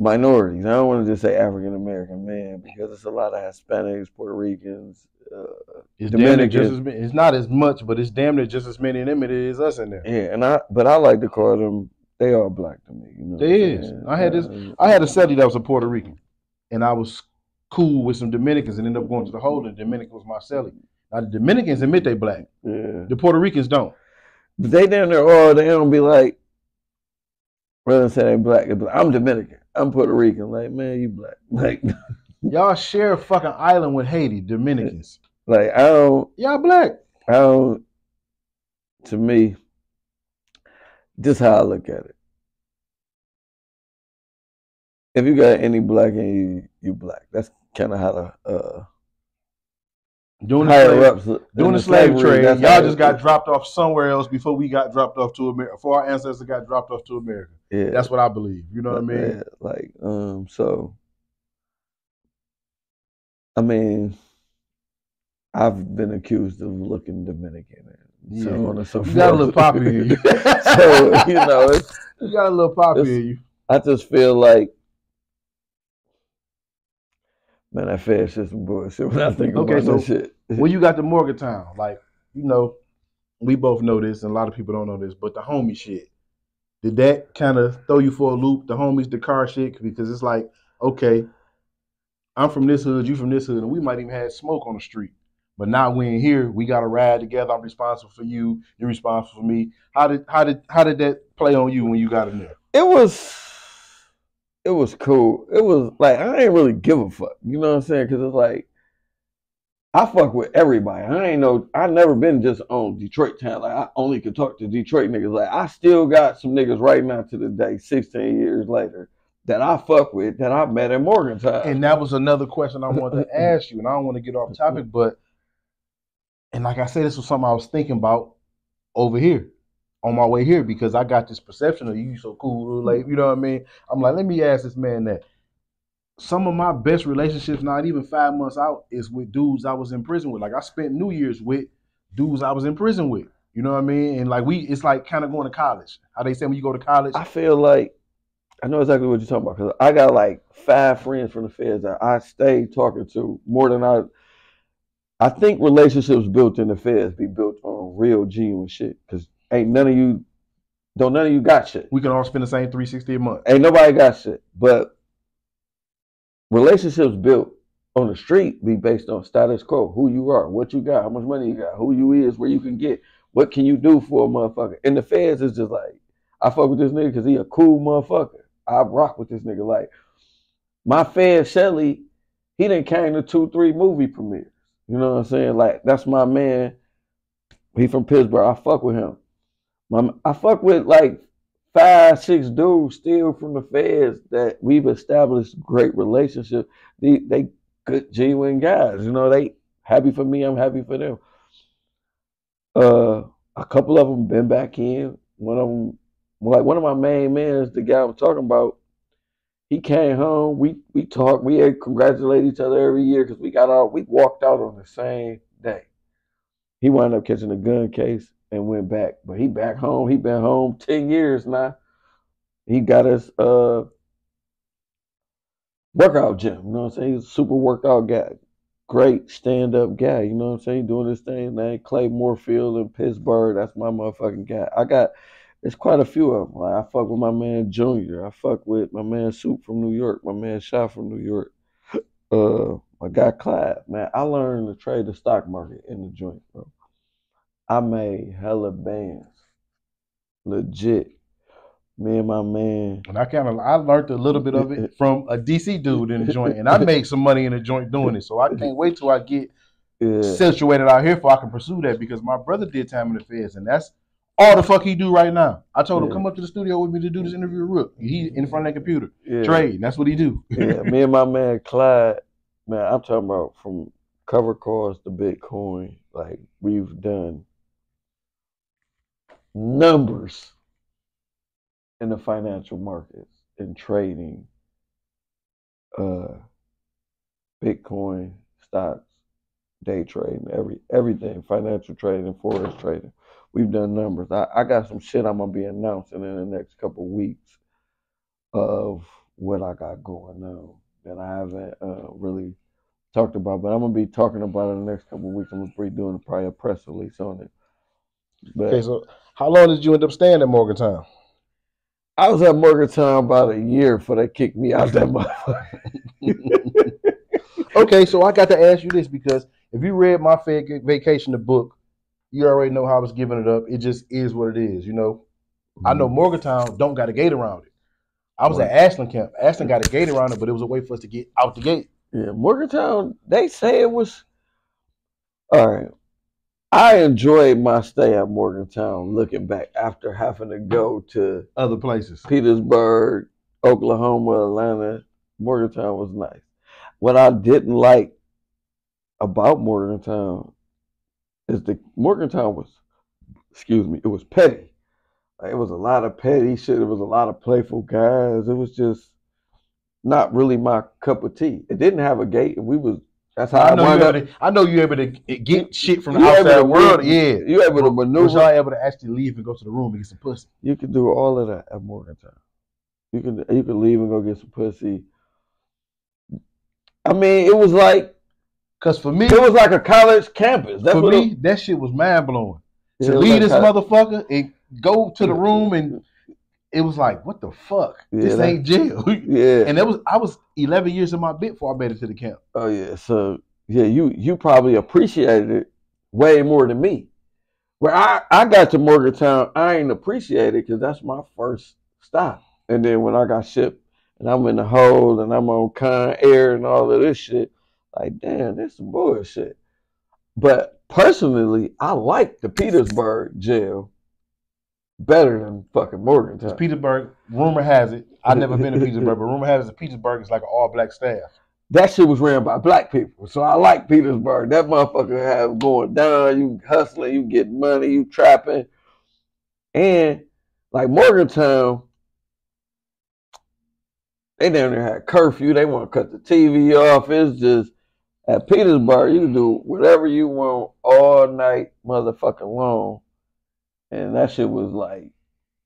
minorities. I don't want to just say African American man because it's a lot of Hispanics, Puerto Ricans, it's Dominicans. It's not as much, but it's damn near just as many of them as it is us in there. Yeah, but I like to call them. They are black to me. You know, they is. I had a cellie that was a Puerto Rican, and I was cool with some Dominicans, and ended up going to the hole. And the Dominican was my cellie. Now the Dominicans admit they black. Yeah. The Puerto Ricans don't. But they down there, they don't be like, rather than say they black, I'm Dominican, I'm Puerto Rican. Like, man, you black. Like, y'all share a fucking island with Haiti, Dominicans. Like, y'all black. To me, this how I look at it. If you got any black in you, you black. That's kind of how the Doing the slave trade, y'all just got dropped off somewhere else before we got dropped off to America. Before our ancestors got dropped off to America. Yeah, that's what I believe. You know what I mean? Yeah, like, so, I mean, I've been accused of looking Dominican, and so on and so forth. You got a little poppy in you. So you know, you got a little poppy in you. I just feel like, man, that fed shit some bullshit when I think about that shit. When you got the Morgantown, like, you know, we both know this, and a lot of people don't know this, but the homie shit, did that kind of throw you for a loop? The homies, the car shit, because it's like, okay, I'm from this hood, you from this hood, and we might even have smoke on the street. But now we in here, we got to ride together. I'm responsible for you. You're responsible for me. How did that play on you when you got in there? It was cool. It was like I ain't really give a fuck. You know what I'm saying? Because it's like I fuck with everybody. I never been just on Detroit town. Like I only could talk to Detroit niggas. Like I still got some niggas right now to the day, 16 years later, that I fuck with that I met in Morgantown. And that was another question I wanted to ask you, and I don't want to get off topic, but and like I said, this was something I was thinking about over here on my way here because I got this perception of you so cool, like you know what I mean. I'm like, let me ask this man that. Some of my best relationships, not even 5 months out, is with dudes I was in prison with. Like I spent New Year's with dudes I was in prison with. You know what I mean? And like it's like kind of going to college. How they say when you go to college. I feel like I know exactly what you're talking about because I got like 5 friends from the feds that I stay talking to more than I think relationships built in the feds be built on real genuine shit because ain't none of you got shit. We can all spend the same 360 a month. Ain't nobody got shit, but relationships built on the street be based on status quo, who you are, what you got, how much money you got, who you is, where you can get, what can you do for a motherfucker. And the feds is just like, I fuck with this nigga because he a cool motherfucker. I rock with this nigga. Like, my fed Shelly, he done came to 2-3 movie premieres. You know what I'm saying? Like, that's my man. He from Pittsburgh. I fuck with him. I fuck with like 5-6 dudes still from the feds that we've established great relationships. They good, genuine guys. You know, they happy for me. I'm happy for them. A couple of them been back in. One of them, like one of my main men, the guy I'm talking about. He came home. We talked. We had congratulate each other every year because we walked out on the same day. He wound up catching a gun case and went back. But he back home. He been home 10 years now. He got his workout gym. You know what I'm saying? He's a super workout guy. Great stand-up guy. You know what I'm saying? Doing this thing, man. Clay Moorfield in Pittsburgh. That's my motherfucking guy. There's quite a few of them. Like, I fuck with my man Junior. I fuck with my man Soup from New York. My man Shot from New York. My guy Clyde. Man, I learned to trade the stock market in the joint, bro. I made hella bands. Legit. Me and my man. And I learned a little bit of it from a DC dude in the joint. And I made some money in the joint doing it. So I can't wait till I get situated out here before I can pursue that because my brother did time in the feds and that's all the fuck he do right now. I told him, come up to the studio with me to do this interview with Rook. He in front of that computer. Trade. That's what he do. Me and my man Clyde, man, I'm talking about from cover calls to Bitcoin. Like, we've done numbers in the financial markets, in trading, Bitcoin, stocks, day trading, everything, financial trading, forex trading. We've done numbers. I got some shit I'm gonna be announcing in the next couple of weeks of what I got going on that I haven't really talked about, but I'm gonna be talking about it in the next couple of weeks. I'm gonna be doing probably a press release on it. But, okay, so how long did you end up staying at Morgantown? I was at Morgantown about a year before they kicked me out that motherfucker. Okay, so I got to ask you this because if you read my vacation, the book, you already know how I was giving it up. It just is what it is, you know. I know Morgantown don't got a gate around it. I was at Ashland camp. Ashland got a gate around it, but it was a way for us to get out the gate. Yeah, Morgantown, they say it was, all right. I enjoyed my stay at Morgantown looking back after having to go to other places. Petersburg, Oklahoma, Atlanta. Morgantown was nice. What I didn't like about Morgantown is Morgantown was, it was petty. Like, it was a lot of petty shit. It was a lot of playful guys. It was just not really my cup of tea. It didn't have a gate, and that's how I know you're able to get shit from the outside world. Yeah, you're able to maneuver. Was y'all able to actually leave and go to the room and get some pussy? You can do all of that at Morgantown. You can leave and go get some pussy. I mean, it was like, because for me, it was like a college campus. That shit was mind blowing. To leave this motherfucker and go to the room and it was like, what the fuck? Yeah, this ain't jail. Yeah. And I was 11 years in my bit before I made it to the camp. Oh yeah. So yeah, you probably appreciated it way more than me. Where I got to Morgantown, I ain't appreciate it because that's my first stop. And then when I got shipped and I'm in the hold and I'm on Con Air and all of this shit, like damn, this some bullshit. But personally, I like the Petersburg jail better than fucking Morgantown. Petersburg, rumor has it, I've never been to Petersburg, but rumor has it Petersburg is like an all-black staff. That shit was ran by black people. So I like Petersburg. That motherfucker have going down, you hustling, you getting money, you trapping. And like Morgantown, they down there had curfew. They want to cut the TV off. It's just at Petersburg, you can do whatever you want all night, motherfucking long. And that shit was like,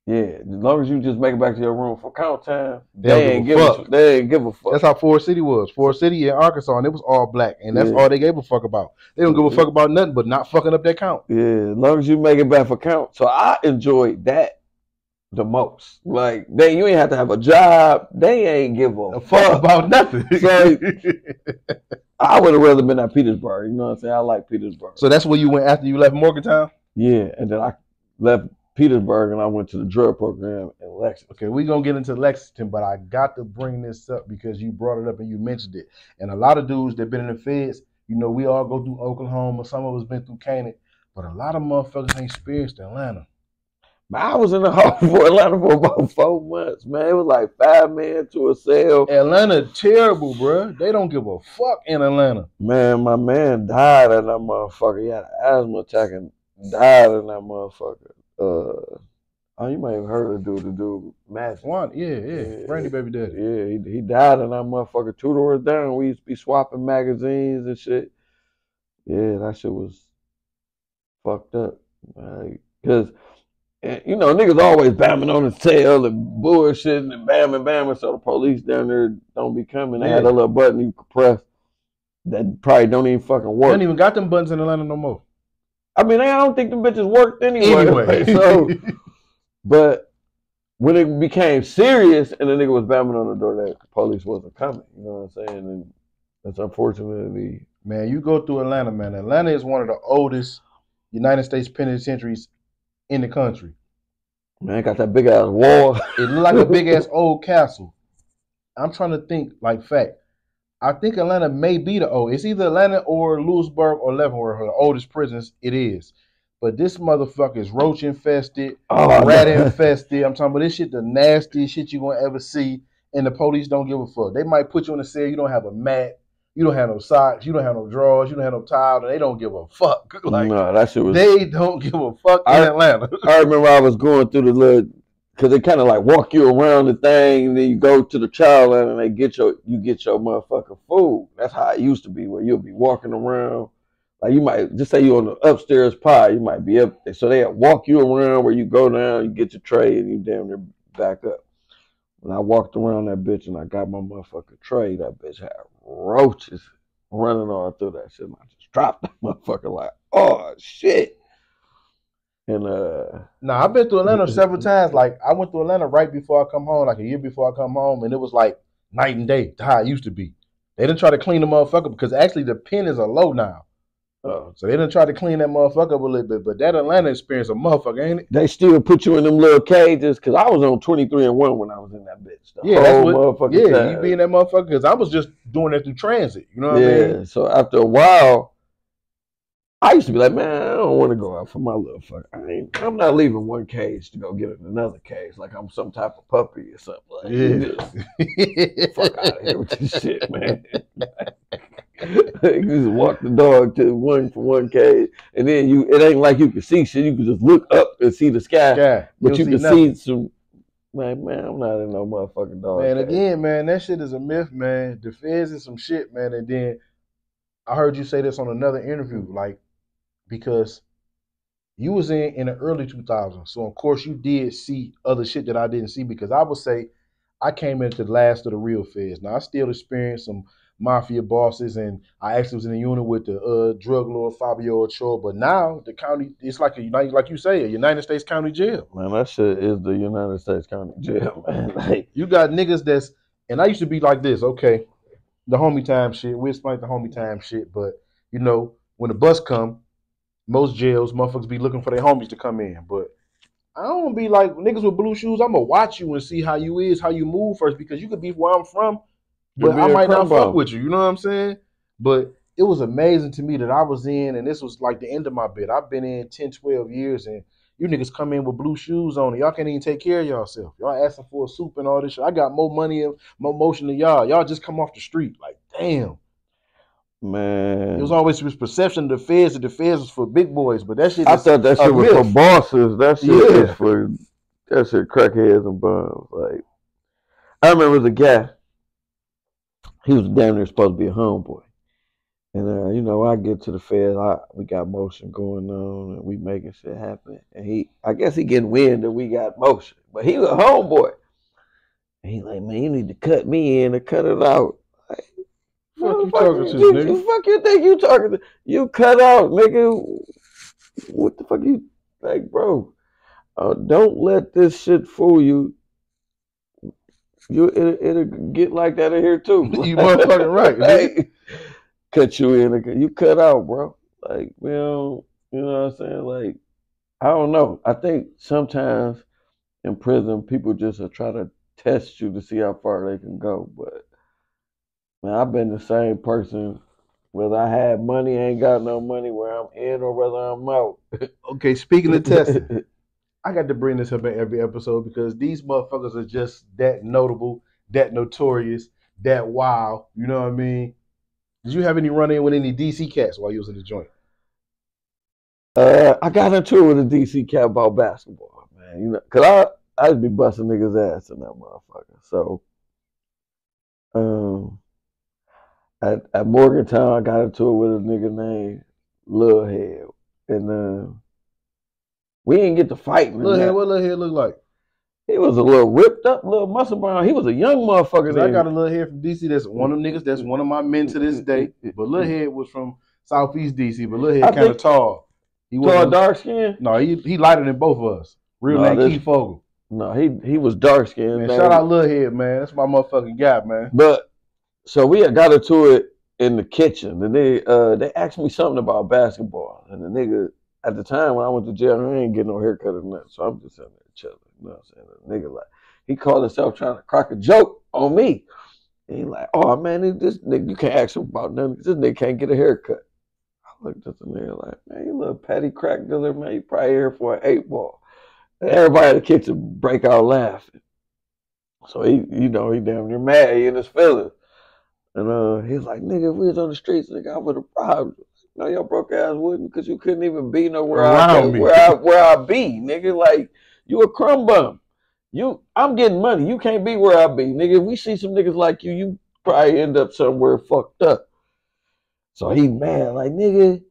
yeah, as long as you just make it back to your room for count time, they ain't give a fuck. That's how Forest City was. Forest City in Arkansas, and it was all black, and that's all they gave a fuck about. They don't give a fuck about nothing but not fucking up that count. Yeah, as long as you make it back for count. So I enjoyed that the most. Like, you ain't have to have a job. They ain't give a fuck about nothing. So I would have rather been at Petersburg. You know what I'm saying? I like Petersburg. So that's where you went after you left Morgantown? Yeah, and then I left Petersburg and I went to the drug program in Lexington. Okay, we're going to get into Lexington, but I got to bring this up because you brought it up and you mentioned it. And a lot of dudes that been in the feds, you know, we all go through Oklahoma. Some of us been through Canaan, but a lot of motherfuckers ain't experienced Atlanta. I was in the hall for Atlanta for about 4 months, man. It was like 5 men to a cell. Atlanta terrible, bro. They don't give a fuck in Atlanta. Man, my man died in that motherfucker. He had an asthma attack and died in that motherfucker. Oh, you might have heard of the dude, Magic. Yeah. Brandy baby daddy. Yeah, he died in that motherfucker 2 doors down. We used to be swapping magazines and shit. Yeah, that shit was fucked up. Because, you know, niggas always bamming on his tail and bullshitting and bamming, so the police down there don't be coming. They had a little button you could press that probably don't even fucking work. They don't even got them buttons in Atlanta no more. I mean, I don't think them bitches worked anyway. So, but when it became serious and the nigga was bamming on the door, that the police wasn't coming. You know what I'm saying? And that's unfortunately. Man, you go through Atlanta, man. Atlanta is one of the oldest United States penitentiaries in the country. Man, it got that big ass wall. It look like a big ass old castle. I'm trying to think like fact. I think Atlanta may be the old. It's either Atlanta or Lewisburg or Leavenworth are the oldest prisons. It is. But this motherfucker is roach infested, rat infested. I'm talking about this shit, the nastiest shit you gonna ever see. And the police don't give a fuck. They might put you in a cell. You don't have a mat. You don't have no socks. You don't have no drawers. You don't have no towel. And they don't give a fuck. Like, no, that shit was. They don't give a fuck in Atlanta. I remember I was going through the little. Because they kind of like walk you around the thing, and then you go to the child line, and you get your motherfucking food. That's how it used to be, where you'll be walking around. Like you might just say you're on the upstairs pod, you might be up there. So they walk you around where you go down, you get your tray, and you damn near back up. When I walked around that bitch and I got my motherfucking tray, that bitch had roaches running all through that shit. And I just dropped that motherfucker like, oh shit. And I've been to Atlanta several times. Like I went to Atlanta right before I come home, like a year before I come home, and it was like night and day to how it used to be. They didn't try to clean the motherfucker because actually the pen is a low now. So they didn't try to clean that motherfucker up a little bit. But that Atlanta experience a motherfucker, ain't it? They still put you in them little cages because I was on 23 and 1 when I was in that bitch. You be in that motherfucker because I was just doing that through transit. You know what I mean? Yeah. So after a while, I used to be like, man, I don't want to go out for my little fuck. I'm not leaving one cage to go get in another cage like I'm some type of puppy or something. Like, fuck out of here with this shit, man. You just walk the dog to one cage, and then it ain't like you can see shit. You can just look up and see the sky, but you can see some. Like, man, I'm not in no motherfucking dog. Man, again, man, that shit is a myth, man. The feds is some shit, man. And then I heard you say this on another interview, like. Because you was in the early 2000s. So, of course, you did see other shit that I didn't see because I would say I came into the last of the real feds. Now, I still experienced some mafia bosses, and I actually was in a unit with the drug lord Fabio Ochoa. But now the county, it's like like you say, a United States County Jail. Man, that shit is the United States County Jail, man. Like, you got niggas that's, and I used to be like this, okay, the homie time shit. We explain the homie time shit, but you know, when the bus come, most jails, motherfuckers be looking for their homies to come in. But I don't be like niggas with blue shoes. I'm gonna watch you and see how you is, how you move first, because you could be where I'm from, but I might not fuck with you. You know what I'm saying? But it was amazing to me that I was in, and this was like the end of my bid. I've been in 10, 12 years, and you niggas come in with blue shoes on. Y'all can't even take care of yourself. Y'all asking for a soup and all this shit. I got more money and more motion than y'all. Y'all just come off the street. Like, damn. Man. It was always this perception of the feds that the feds was for big boys, but that shit I thought that shit was for bosses. That shit is for that shit crackheads and bums. Like, I remember the guy, he was damn near supposed to be a homeboy. And you know, I get to the feds, we got motion going on and we making shit happen. And I guess he getting wind that we got motion. But he was a homeboy. And he like, man, you need to cut me in and cut it out. Like, fuck you talking to, nigga? Fuck you think you talking to? You cut out, nigga. What the fuck you like, bro? Don't let this shit fool you. It'll get like that in here too. You motherfucking right. Like, cut you in, you cut out, bro. Like, well, you know what I'm saying? Like, I don't know. I think sometimes in prison, people just try to test you to see how far they can go. But man, I've been the same person, whether I had money, ain't got no money, where I'm in or whether I'm out. Okay, speaking of testing, I got to bring this up in every episode because these motherfuckers are just that notable, that notorious, that wild. You know what I mean? Did you have any run-in with any DC cats while you was in the joint? I got into it with a DC cat about basketball, man. You know, cause I'd be busting niggas' ass in that motherfucker. So, at Morgantown, I got into it with a nigga named Lil Head, and we didn't get to fighting. Lil Head, what Lil Head look like? He was a little ripped up, little muscle brown. He was a young motherfucker. I got a Lil Head from DC. That's one of them niggas. That's one of my men to this day. But Lil Head was from Southeast DC. But Lil Head kind of tall. He tall, dark skin. No, he lighter than both of us. Real name Keith Fogel. No, he was dark skinned. Man, shout out Lil Head, man. That's my motherfucking guy, man. But so we had got into it in the kitchen, and they asked me something about basketball, and the nigga at the time when I went to jail, I ain't getting no haircut or nothing, so I'm just sitting there chilling. You know what I'm saying? The nigga like he called himself trying to crack a joke on me, and he like, oh man, this nigga you can't ask him about nothing because this nigga can't get a haircut. I looked at the nigga like, man, you little petty crack dealer, man, you probably here for an 8-ball. And everybody in the kitchen break out laughing. So he damn near mad, he in his feelings. And he's like, nigga, if we was on the streets, nigga, I would have robbed you. No, your broke ass wouldn't, because you couldn't even be nowhere where I be, nigga. Like, you a crumb bum. I'm getting money. You can't be where I be, nigga. If we see some niggas like you probably end up somewhere fucked up. So he mad, like, nigga,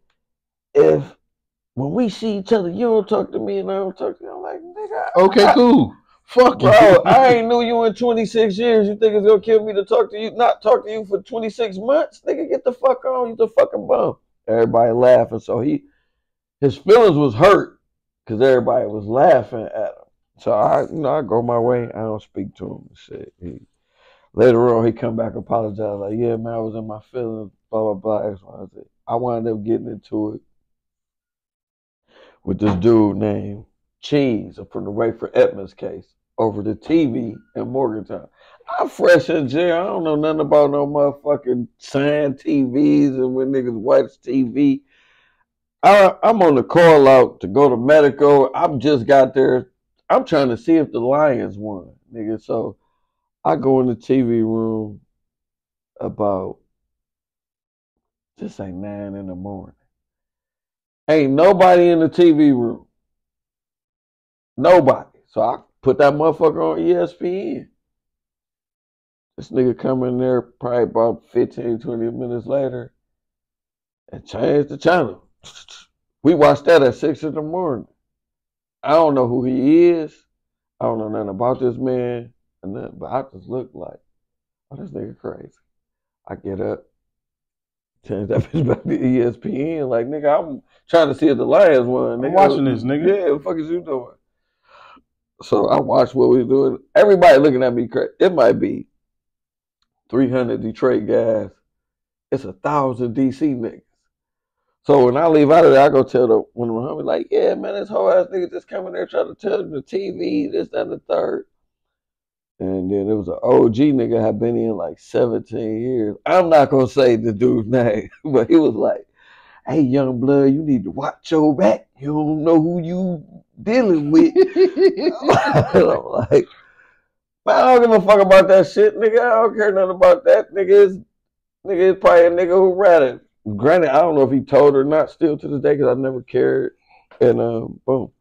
when we see each other, you don't talk to me and I don't talk to you. I'm like, nigga. Okay, cool. Fuck you. Bro, I ain't knew you in 26 years. You think it's gonna kill me to talk to you, not talk to you for 26 months? Nigga, get the fuck on. You the fucking bum. Everybody laughing. So his feelings was hurt because everybody was laughing at him. So I go my way. I don't speak to him and shit. Later on, he come back and apologize. Like, yeah, man, I was in my feelings, blah, blah, blah. X, Y, Z. I wound up getting into it with this dude named Cheese from the Rayford Edmonds case over the TV in Morgantown. I'm fresh in jail. I don't know nothing about no motherfucking sign TVs and when niggas watch TV. I'm on the call out to go to medical. I'm just got there. I'm trying to see if the Lions won, nigga. So I go in the TV room about, this ain't 9 in the morning. Ain't nobody in the TV room. Nobody. So I put that motherfucker on ESPN. This nigga come in there probably about 15, 20 minutes later and changed the channel. We watched that at 6 in the morning. I don't know who he is. I don't know nothing about this man. But I just look like, oh, this nigga crazy. I get up, change that bitch back to ESPN. Like, nigga, I'm trying to see if the Lions won. Nigga. I'm watching this, nigga. Yeah, what the fuck is you doing? So I watch what we doing. Everybody looking at me crazy. It might be 300 Detroit guys. It's 1,000 DC niggas. So when I leave out of there, I go tell one of my homies, like, yeah, man, this whole ass nigga just coming there trying to tell the TV, this, that, and the third. And then there was an OG nigga had been in like 17 years. I'm not gonna say the dude's name, but he was like, hey, young blood, you need to watch your back. You don't know who you dealing with. And I'm like, man, I don't give a fuck about that shit, nigga. I don't care nothing about that. Nigga is probably a nigga who ratted. Granted, I don't know if he told her or not still to this day because I never cared. And boom.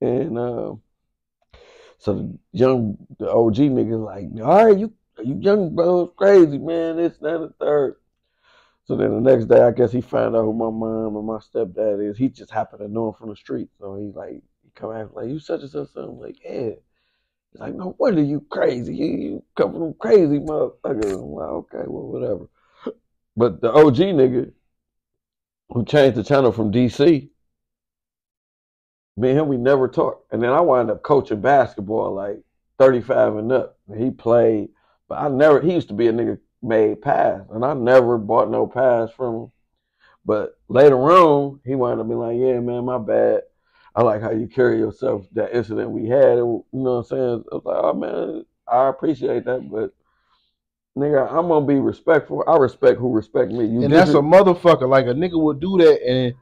And so the OG nigga like, all right, you young bro, crazy, man, this, that, and the third. So then the next day, I guess he found out who my mom and my stepdad is. He just happened to know him from the street. So he come out like, you such and such. I'm like, yeah. He's like, no wonder you crazy. You come from crazy motherfucker. I'm like, okay, well, whatever. But the OG nigga who changed the channel from DC, me and him, we never talked. And then I wound up coaching basketball like 35 and up. And he played, but he used to be a nigga made pass. And I never bought no pass from him. But later on, he wound up being like, yeah, man, my bad. I like how you carry yourself, that incident we had. You know what I'm saying? I was like, oh, man, I appreciate that. But, nigga, I'm going to be respectful. I respect who respect me. And that's a motherfucker. Like, a nigga would do that, and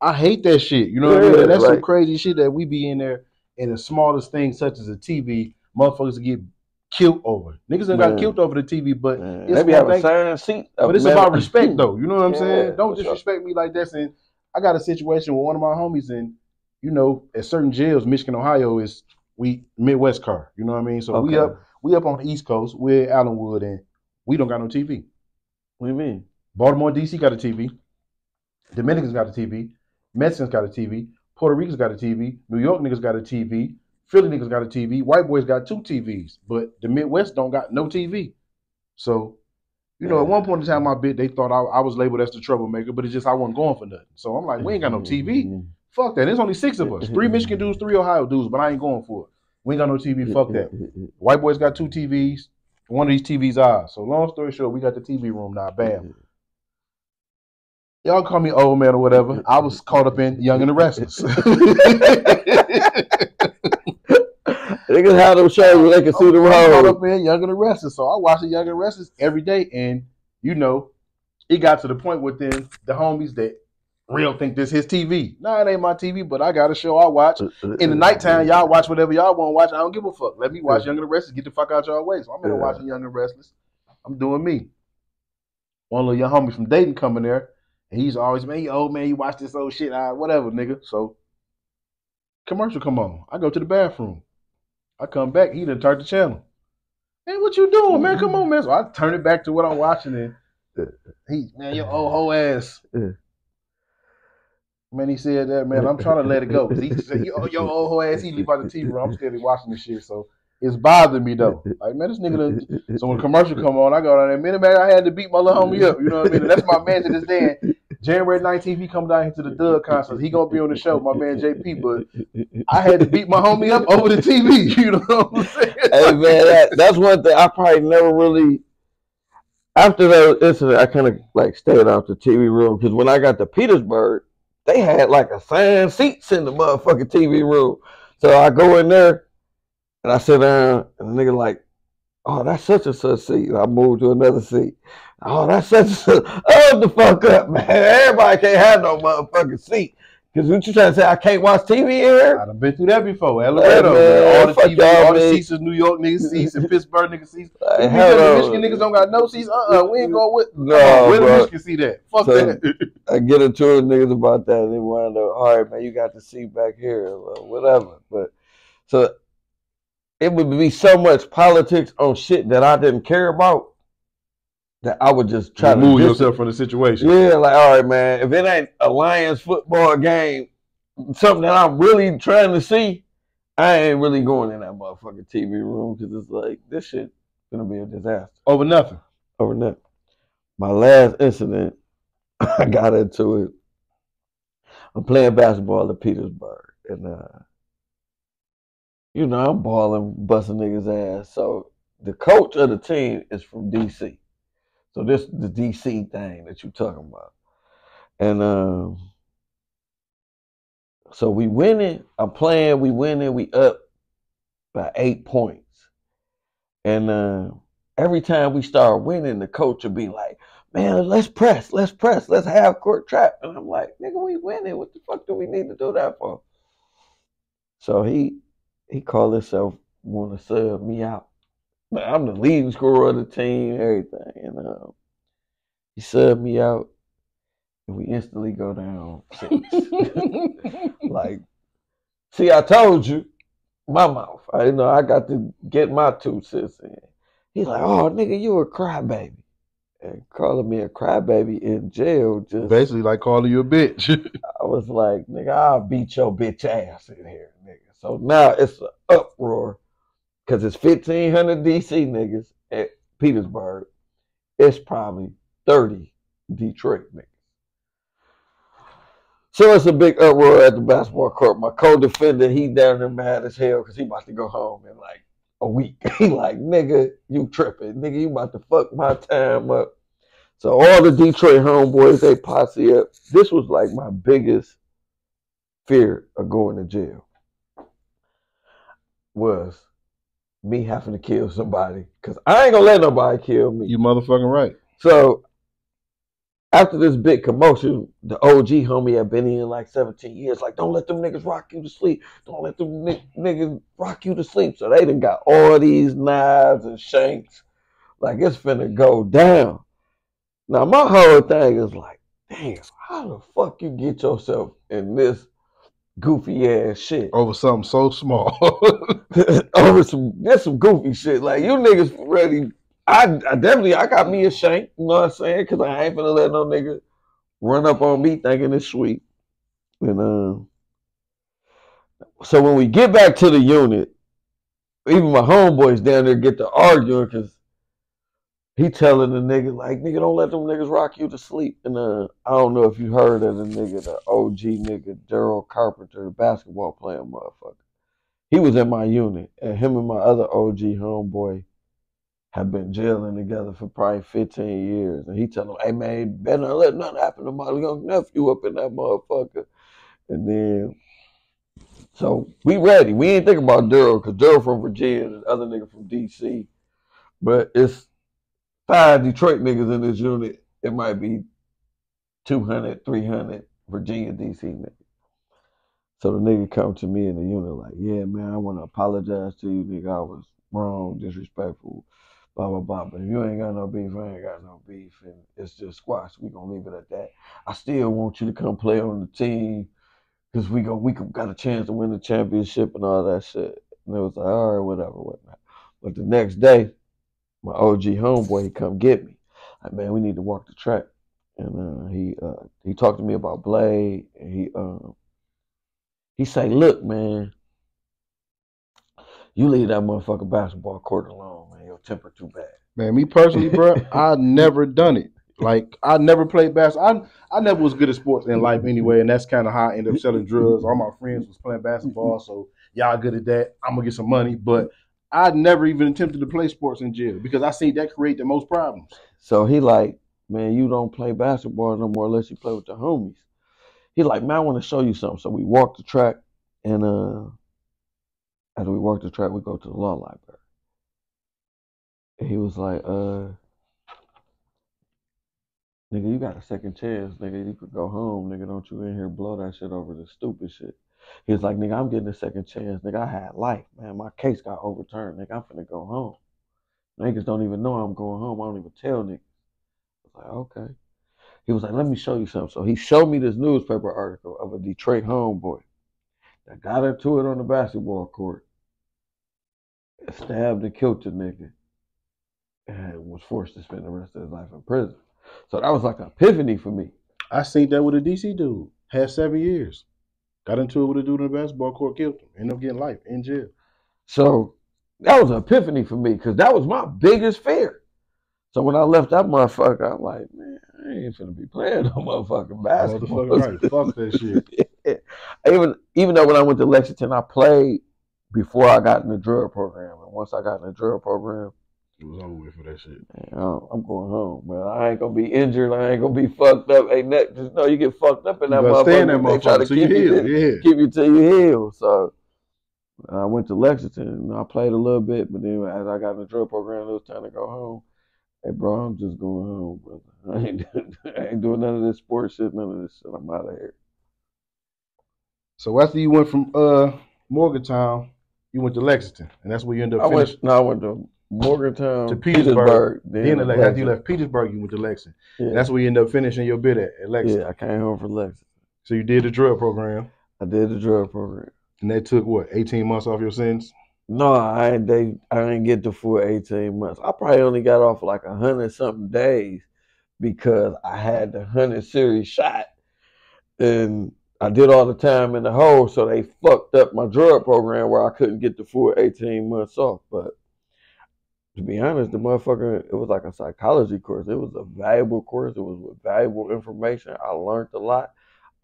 I hate that shit. You know what I mean? And that's some crazy shit that we be in there, and the smallest things, such as a TV, motherfuckers get killed over. Niggas done got killed over the TV, but they be having assigned seat. But it's about respect, though. You know what I'm saying? Don't disrespect me like this. And I got a situation with one of my homies, and you know, at certain jails, Michigan, Ohio is Midwest car. You know what I mean? So we up on the East Coast. We're at Allenwood, and we don't got no TV. What do you mean? Baltimore, DC got a TV. Dominicans got a TV. Mexicans got a TV. Puerto Ricans got a TV. New York niggas got a TV. Philly niggas got a TV. White boys got 2 TVs, but the Midwest don't got no TV. So, you know, at one point in time, they thought I was labeled as the troublemaker, but it's just I wasn't going for nothing. So I'm like, we ain't got no TV. Fuck that. There's only 6 of us. 3 Michigan dudes, 3 Ohio dudes, but I ain't going for it. We ain't got no TV. Fuck that. White boys got 2 TVs. One of these TVs ours. So long story short, we got the TV room now. Bam. Y'all call me old man or whatever. I was caught up in Young and the Restless. Niggas have them shows where they can see the road. Caught up in Young and the Restless. So I watch the Young and the Restless every day. And, you know, it got to the point within the homies that real think this his TV. Nah, it ain't my TV, but I got a show I watch. In the nighttime, y'all watch whatever y'all want to watch. I don't give a fuck. Let me watch Young and the Restless. Get the fuck out y'all way. So I'm in there watching Young and the Restless. I'm doing me. One little young homie from Dayton coming there. And he's always, man, you old man, you watch this old shit, whatever, nigga. So, commercial come on. I go to the bathroom. I come back, he done turned the channel. Hey, what you doing, man? Come on, man. So I turn it back to what I'm watching, and man, your old hoe ass. Man, he said that, man. I'm trying to let it go. He said, your old hoe ass, he leave out the TV room. I'm still watching this shit, so it's bothering me, though. Like, man, this nigga done. So when the commercial come on, I go down there. Minute, man, I had to beat my little homie up. You know what I mean? And that's my man to this day. January 19th, he come down here to the Doug concert. He gonna be on the show, my man JP. But I had to beat my homie up over the TV. You know what I'm saying? Hey, man, that's one thing I probably never really. After that incident, I kind of like stayed out the TV room because when I got to Petersburg, they had like assigned seats in the motherfucking TV room. So I go in there. And I sit down, and the nigga like, oh, that's such and such seat. And I move to another seat. Oh, that's such and such. Oh, the fuck up, man. Everybody can't have no motherfucking seat. Because what you trying to say, I can't watch TV here? I've been through that before. Elevator, man. All the TV, all the seats is New York niggas seats and Pittsburgh niggas seats. Because the Michigan niggas don't got no seats. We ain't going with. No, where the Michigan see that? Fuck that. I get into it with niggas about that, and they wind up, all right, man, you got the seat back here, or whatever. But so it would be so much politics on shit that I didn't care about that I would just try to move yourself from the situation. Yeah, like, all right, man, if it ain't a Lions football game, something that I'm really trying to see, I ain't really going in that motherfucking TV room because it's like, this shit gonna be a disaster. Over nothing. Over nothing. My last incident, I got into it. I'm playing basketball at Petersburg, and you know I'm balling, busting niggas' ass. So the coach of the team is from DC. So this is the DC thing that you talking about, and so we winning. I'm playing. We winning. We up by 8 points, and every time we start winning, the coach will be like, "Man, let's press, let's have court trap." And I'm like, "Nigga, we winning. What the fuck do we need to do that for?" So he called himself want to sub me out. Man, I'm the leading scorer of the team, everything, and he subbed me out, and we instantly go down 6. Like, see, I told you, my mouth. I know I got to get my 2 cents in. He's like, "Oh, nigga, you a crybaby." And calling me a crybaby in jail just Basically, like calling you a bitch. I was like, "Nigga, I'll beat your bitch ass in here, nigga." So now it's an uproar because it's 1,500 DC niggas at Petersburg. It's probably 30 Detroit niggas. So it's a big uproar at the basketball court. My co-defendant, he down there mad as hell because he about to go home in like a week. He like, "Nigga, you tripping. Nigga, you about to fuck my time up." So all the Detroit homeboys, they posse up. This was like my biggest fear of going to jail was me having to kill somebody. Because I ain't going to let nobody kill me. You motherfucking right. So after this big commotion, the OG homie had been in like 17 years. Like, "Don't let them niggas rock you to sleep. Don't let them niggas rock you to sleep." So they done got all these knives and shanks. Like, it's finna go down. Now, my whole thing is like, damn, how the fuck you get yourself in this goofy ass shit? Over something so small. Over some goofy shit. Like, you niggas ready. I definitely, I got me a shank, you know what I'm saying? Because I ain't finna let no nigga run up on me thinking it's sweet. And so when we get back to the unit, even my homeboys down there get to arguing because he telling the nigga, like, "Nigga, don't let them niggas rock you to sleep." And I don't know if you heard of the nigga, the OG nigga, Daryl Carpenter, the basketball playing motherfucker. He was in my unit, and him and my other OG homeboy have been jailing together for probably 15 years. And he tell him, "Hey, man, better not let nothing happen to my young nephew up in that motherfucker." And then, so we ready. We ain't thinking about Daryl, because Daryl from Virginia and the other nigga from DC. But it's 5 Detroit niggas in this unit. It might be 200, 300 Virginia DC niggas. So the nigga come to me in the unit like, "Yeah, man, I want to apologize to you, nigga. I was wrong, disrespectful, blah, blah, blah. But if you ain't got no beef, I ain't got no beef. And it's just squash. We going to leave it at that. I still want you to come play on the team because we got a chance to win the championship and all that shit." And it was like, "All right, whatever, whatnot." But the next day, my OG homeboy, he come get me. Like, "Man, we need to walk the track." And he talked to me about Blade, and he say, "Look, man, you leave that motherfucking basketball court alone, man. Your temper too bad." Man, me personally, bro, I never done it. Like, I never played basketball. I never was good at sports in life anyway, and that's kind of how I ended up selling drugs. All my friends was playing basketball, so y'all good at that. I'm going to get some money. But I never even attempted to play sports in jail because I see that create the most problems. So he like, "Man, you don't play basketball no more unless you play with the homies." He like, "Man, I want to show you something." So we walk the track, and after we walk the track, we go to the law library. And he was like, "Nigga, you got a second chance, nigga. You could go home, nigga. Don't you in here blow that shit over the stupid shit." He was like, "Nigga, I'm getting a second chance, nigga. I had life, man. My case got overturned, nigga. I'm finna go home. Niggas don't even know I'm going home. I don't even tell niggas." I was like, "Okay." He was like, "Let me show you something." So he showed me this newspaper article of a Detroit homeboy that got into it on the basketball court, stabbed and killed the nigga, and was forced to spend the rest of his life in prison. So that was like an epiphany for me. I seen that with a DC dude. Had 7 years. Got into it with a dude in the basketball court, killed him. Ended up getting life in jail. So that was an epiphany for me because that was my biggest fear. So when I left that motherfucker, I'm like, man, I ain't finna be playing no motherfucking basketball. Motherfucker, right? Fuck that shit. Even though when I went to Lexington, I played before I got in the drug program, and once I got in the drug program, it was over with for that shit. Man, I'm going home, man. I ain't gonna be injured. I ain't gonna be fucked up. Hey, just know you get fucked up in that motherfucker. Stay in that they try to keep you till you heal. So I went to Lexington and I played a little bit, but then as I got in the drug program, it was time to go home. Hey, bro, I'm just going home, brother. I ain't doing none of this sports shit, none of this shit. I'm out of here. So after you went from Morgantown, you went to Lexington, and that's where you ended up finishing. I went to Morgantown, to Petersburg. Then after you left Petersburg, you went to Lexington. Yeah. And that's where you ended up finishing your bid at Lexington. Yeah, I came home from Lexington. So you did the drug program. I did the drug program. And that took what, 18 months off your sentence? No, I didn't get the full 18 months. I probably only got off like 100-something days because I had the 100 series shot, and I did all the time in the hole, so they fucked up my drug program where I couldn't get the full 18 months off. But to be honest, the motherfucker, it was like a psychology course. It was a valuable course. It was with valuable information. I learned a lot.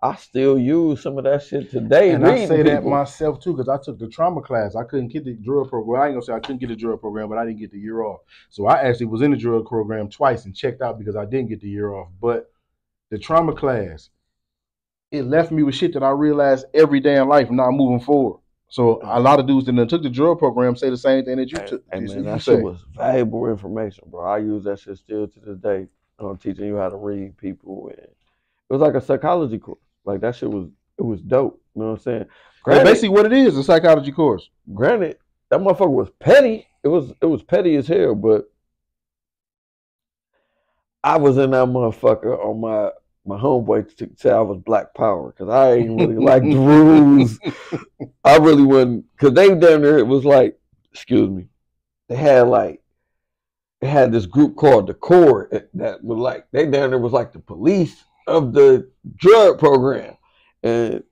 I still use some of that shit today. And I say that myself too, because I took the trauma class. I couldn't get the drug program. Well, I ain't gonna say I couldn't get the drug program, but I didn't get the year off. So I actually was in the drug program twice and checked out because I didn't get the year off. But the trauma class, it left me with shit that I realized every day in life now moving forward. So a lot of dudes that took the drug program say the same thing that you took. Hey man, that shit was valuable information, bro. I use that shit still to this day. I'm teaching you how to read people. And it was like a psychology course. Like that shit was dope. You know what I'm saying? Granted, basically what it is, a psychology course. Granted, that motherfucker was petty. It was petty as hell, but I was in that motherfucker on my homeboy to say I was Black Power because I ain't really like the rules. I really wasn't, because they down there, it was like, excuse me, they had this group called the Corps that was like, they down there was like the police of the drug program. And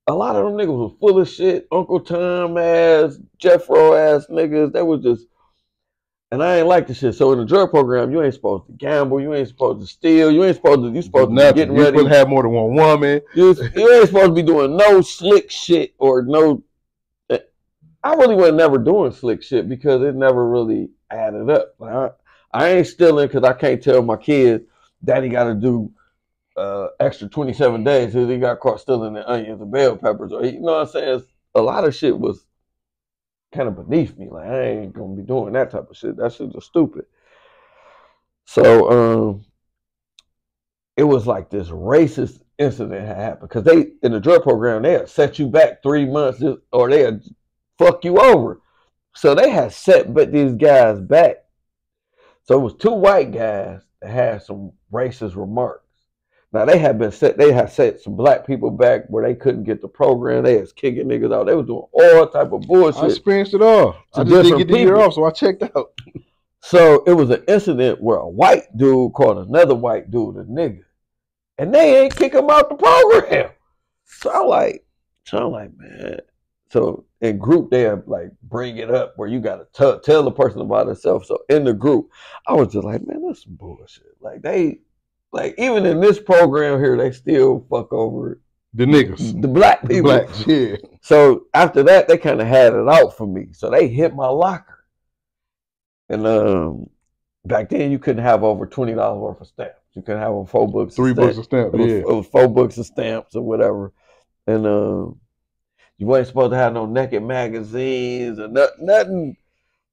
a lot of them niggas was full of shit, Uncle Tom ass, Jeffro ass niggas. They was just, and I ain't like the shit. So in the drug program, you ain't supposed to gamble, you ain't supposed to steal, you supposed to be getting ready. You supposed to have more than one woman. You ain't supposed to be doing no slick shit or no. I really was never doing slick shit because it never really added up. Like I ain't stealing because I can't tell my kids, Daddy got to do extra 27 days because he got caught stealing the onions and bell peppers. Or you know what I'm saying? A lot of shit was kind of beneath me. Like I ain't gonna be doing that type of shit. That shit was stupid. So it was like this racist incident had happened because they in the drug program they'll set you back 3 months or they'll fuck you over. So they had set these guys back. So it was 2 white guys that had some racist remarks. Now they had set some black people back where they couldn't get the program. They was kicking niggas out. They was doing all type of bullshit. I experienced it all. I just didn't get the year off, so I checked out. So it was an incident where a white dude called another white dude a nigga, and they ain't kick him out the program. So I'm like, man. So in group they like bring it up where you gotta tell the person about itself. So in the group, I was just like, man, that's some bullshit. Like even in this program here, they still fuck over the niggas, the black people. The blacks, yeah. So after that, they kind of had it out for me. So they hit my locker, and back then you couldn't have over $20 worth of stamps. You couldn't have 4 books, 3 books of stamps. It was 4 books of stamps or whatever, and you wasn't supposed to have no naked magazines or nothing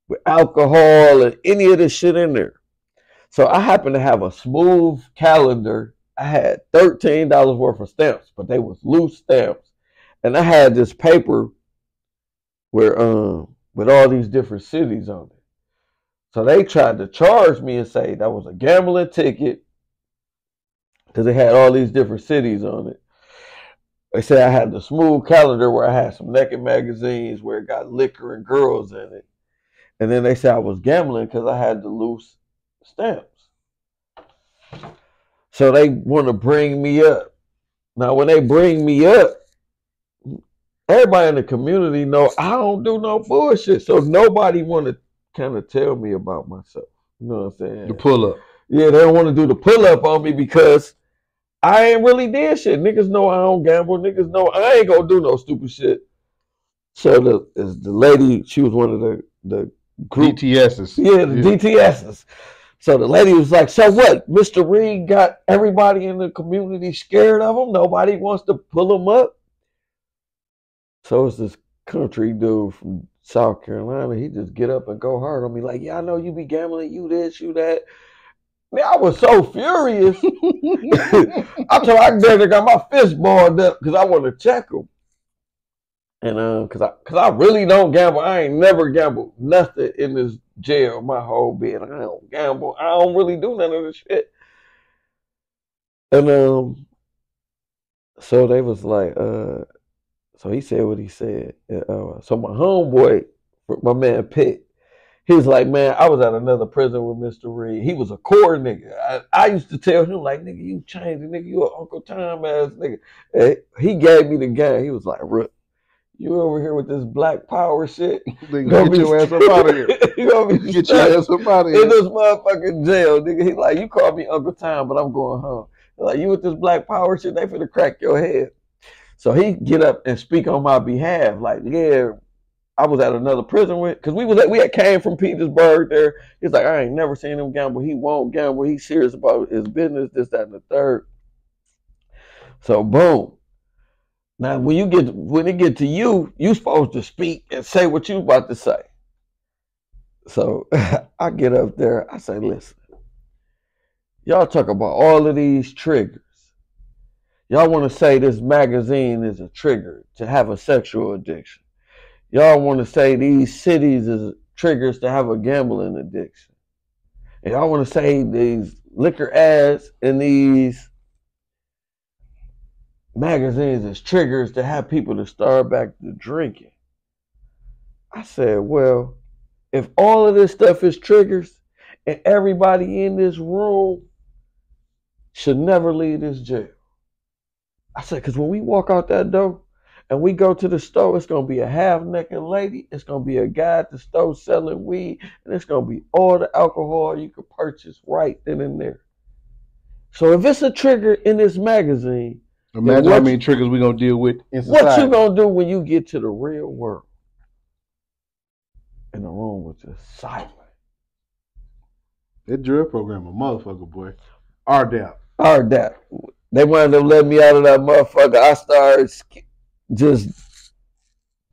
with alcohol or any of this shit in there. So I happened to have a smooth calendar. I had $13 worth of stamps, but they was loose stamps. And I had this paper where with all these different cities on it. So they tried to charge me and say that was a gambling ticket because it had all these different cities on it. They said I had the smooth calendar where I had some naked magazines where it got liquor and girls in it. And then they said I was gambling because I had the loose stamps. So they want to bring me up. Now when they bring me up, everybody in the community know I don't do no bullshit. So nobody want to kind of tell me about myself. You know what I'm saying? The pull up. Yeah, they don't want to do the pull up on me because I ain't really did shit. Niggas know I don't gamble. Niggas know I ain't gonna do no stupid shit. So the lady, she was one of the group DTSs. Yeah, the DTSs. So the lady was like, so what? Mr. Reed got everybody in the community scared of him. Nobody wants to pull him up. So it's this country dude from South Carolina. He just get up and go hard on me like, yeah, I know you be gambling, you this, you that. Man, I was so furious. I told I got my fist balled up because I want to check him. And cause I really don't gamble. I ain't never gambled nothing in this jail my whole bed. I don't gamble. I don't really do none of this shit. And so they was like, so he said what he said. So my homeboy, my man Pitt, he was like, man, I was at another prison with Mr. Reed. He was a core nigga. I used to tell him like, nigga, you changed, nigga, you an Uncle Tom ass nigga. And he gave me the game. He was like, Rook, you over here with this black power shit. Nigga, get your ass up out of here. You gonna be get your ass up out of here. In this motherfucking jail, nigga. He like, you call me Uncle Tom, but I'm going home. Like, you with this black power shit, they finna crack your head. So he get up and speak on my behalf. Like, yeah, I was at another prison with, cause we had came from Petersburg there. He's like, I ain't never seen him gamble. He won't gamble. He's serious about his business, this, that, and the third. So boom. Now, when it get to you, you supposed to speak and say what you about to say. So I get up there, I say, listen, y'all talk about all of these triggers. Y'all want to say this magazine is a trigger to have a sexual addiction. Y'all want to say these cities is triggers to have a gambling addiction. And y'all want to say these liquor ads and these magazines as triggers to have people to start back to drinking. I said, well, if all of this stuff is triggers and everybody in this room should never leave this jail. I said, because when we walk out that door and we go to the store, it's going to be a half-naked lady. It's going to be a guy at the store selling weed. And it's going to be all the alcohol you could purchase right then and there. So if it's a trigger in this magazine, imagine how many triggers we're going to deal with in society. What you going to do when you get to the real world? And the room was just silent. That drill program a motherfucker, boy. RDAP. They wanted to let me out of that motherfucker. I started just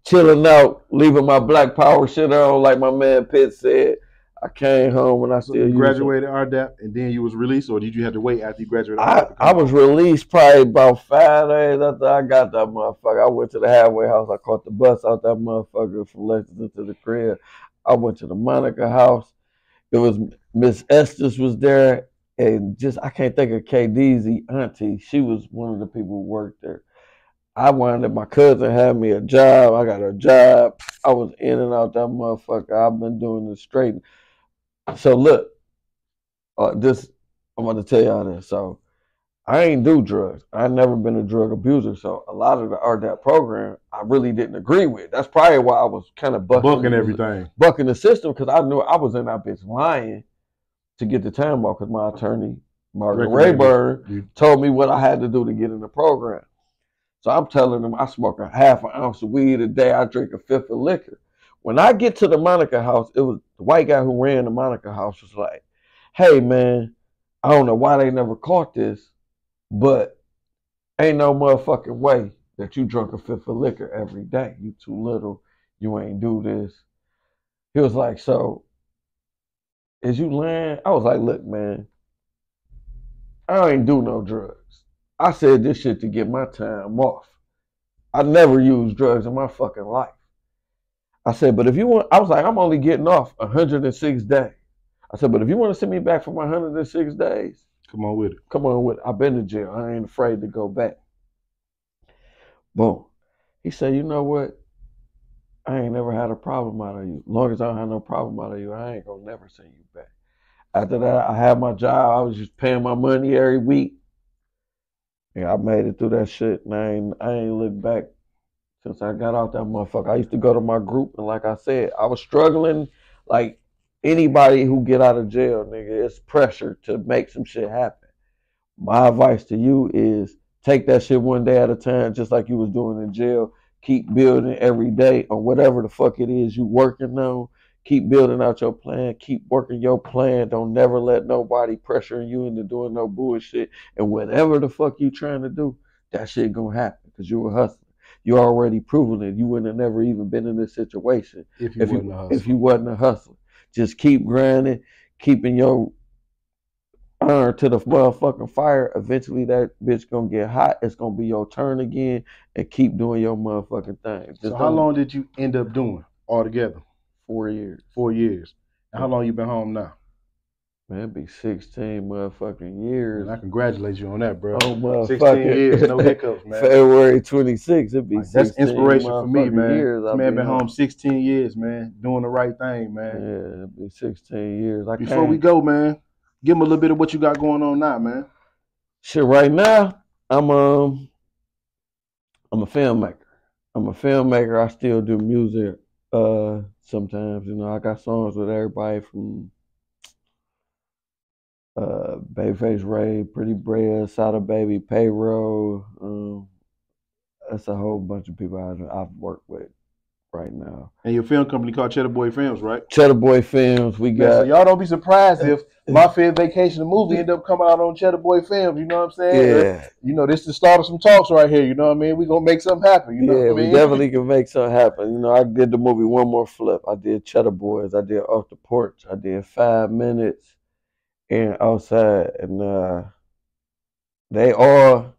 chilling out, leaving my black power shit on, like my man Pitt said. I came home and I still graduated RDAP, and then you was released, or did you have to wait after you graduated? I was released probably about 5 days after I got that motherfucker. I went to the halfway house. I caught the bus out that motherfucker from Lexington to the crib. I went to the Monica house. It was Miss Estes was there, and just I can't think of KD's auntie. She was one of the people who worked there. I wound up, my cousin had me a job. I got a job. I was in and out that motherfucker. I've been doing this straight. So look, I'm going to tell y'all this. So I ain't do drugs. I never been a drug abuser. So a lot of the RDAP program, I really didn't agree with. That's probably why I was kind of bucking everything, bucking the system, because I knew I was in that bitch lying to get the time off. Because my attorney, Margaret Rayburn, told me what I had to do to get in the program. So I'm telling them I smoke a half an ounce of weed a day. I drink a fifth of liquor. When I get to the Monica house, it was the white guy who ran the Monica house was like, hey, man, I don't know why they never caught this, but ain't no motherfucking way that you drunk a fifth of liquor every day. You too little. You ain't do this. He was like, so is you lying? I was like, look, man, I ain't do no drugs. I said this shit to get my time off. I never used drugs in my fucking life. I said, but if you want, I was like, I'm only getting off 106 days. I said, but if you want to send me back for my 106 days, come on with it. Come on with it. I've been to jail. I ain't afraid to go back. Boom. He said, you know what? I ain't never had a problem out of you. As long as I don't have no problem out of you, I ain't gonna never send you back. After that, I had my job. I was just paying my money every week. And I made it through that shit, and I ain't looked back since I got out that motherfucker. I used to go to my group, and like I said, I was struggling. Like, Anybody who get out of jail, nigga, it's pressure to make some shit happen. My advice to you is take that shit one day at a time, just like you was doing in jail. Keep building every day on whatever the fuck it is you working on. Keep building out your plan. Keep working your plan. Don't never let nobody pressuring you into doing no bullshit. And whatever the fuck you trying to do, that shit gonna happen because you a hustler. You already proven it. You wouldn't have never even been in this situation if you wasn't a hustler. Just keep grinding, keeping your iron to the motherfucking fire. Eventually that bitch gonna get hot. It's gonna be your turn again, and keep doing your motherfucking thing. Just so how long did you end up doing altogether? 4 years. 4 years. And how long you been home now? Man, it'd be 16 motherfucking years. Man, I congratulate you on that, bro. Oh, motherfucker. 16 years, no hiccups, man. February 26th, it'd be like, that's inspiration for me, man. Years. This man been home 16 years, man, doing the right thing, man. Yeah, it'd be 16 years. Before we go, man, give them a little bit of what you got going on now, man. Shit, right now, I'm a filmmaker. I'm a filmmaker. I still do music sometimes. You know, I got songs with everybody from Babyface Ray, Pretty Bread, Sada Baby, Payroll. That's a whole bunch of people I've worked with right now. And your film company called Cheddar Boy Films, right? Cheddar Boy Films. We got. So y'all don't be surprised if My Fair Vacation, the movie, end up coming out on Cheddar Boy Films. You know what I'm saying? Yeah. You know, this is the start of some talks right here. You know what I mean? We gonna make something happen. You know what I mean? We definitely can make something happen. You know, I did the movie One More Flip. I did Cheddar Boys. I did Off the Porch. I did 5 Minutes and Outside, and they all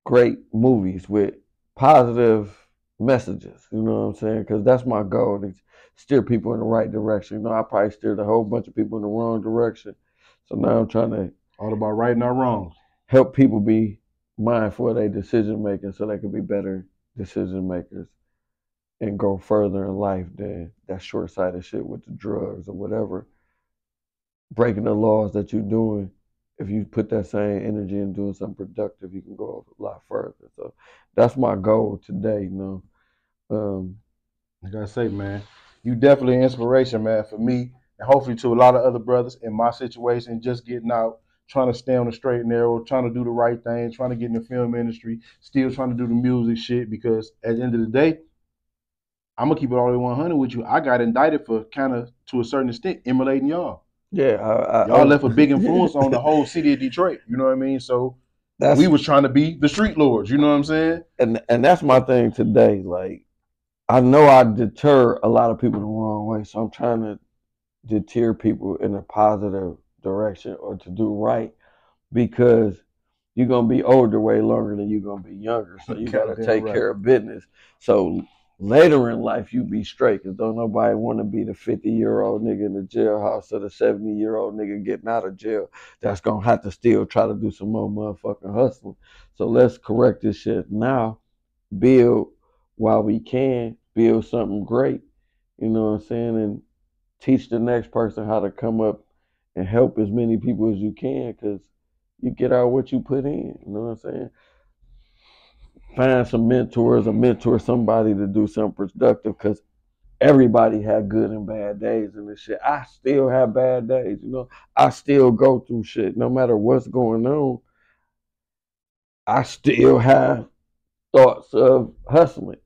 great movies with positive messages. You know what I'm saying? Because that's my goal, to steer people in the right direction. You know, I probably steered a whole bunch of people in the wrong direction. So now I'm trying to all about righting our wrongs. Help people be mindful of their decision making so they can be better decision makers and go further in life than that short-sighted shit with the drugs or whatever. Breaking the laws that you're doing, if you put that same energy in doing something productive, you can go a lot further. So that's my goal today, you know. Like I say, man, you definitely an inspiration, man, for me, and hopefully to a lot of other brothers in my situation, just getting out, trying to stay on the straight and narrow, trying to do the right thing, trying to get in the film industry, still trying to do the music shit, because at the end of the day, I'm going to keep it all the way 100 with you. I got indicted for kind of, to a certain extent, emulating y'all. Yeah. Y'all left a big influence on the whole city of Detroit. You know what I mean? So we was trying to be the street lords. You know what I'm saying? And that's my thing today. Like, I know I deter a lot of people the wrong way. So I'm trying to deter people in a positive direction or to do right, because you're going to be older way longer than you're going to be younger. So you got to take care of business. So later in life, you be straight, because don't nobody want to be the 50-year-old nigga in the jailhouse or the 70-year-old nigga getting out of jail that's going to have to still try to do some more motherfucking hustling. So let's correct this shit now, build while we can, build something great, you know what I'm saying, and teach the next person how to come up and help as many people as you can, because you get out what you put in, you know what I'm saying? Find some mentors or mentor somebody to do something productive, because everybody had good and bad days in this shit. I still have bad days, you know. I still go through shit. No matter what's going on, I still have thoughts of hustling.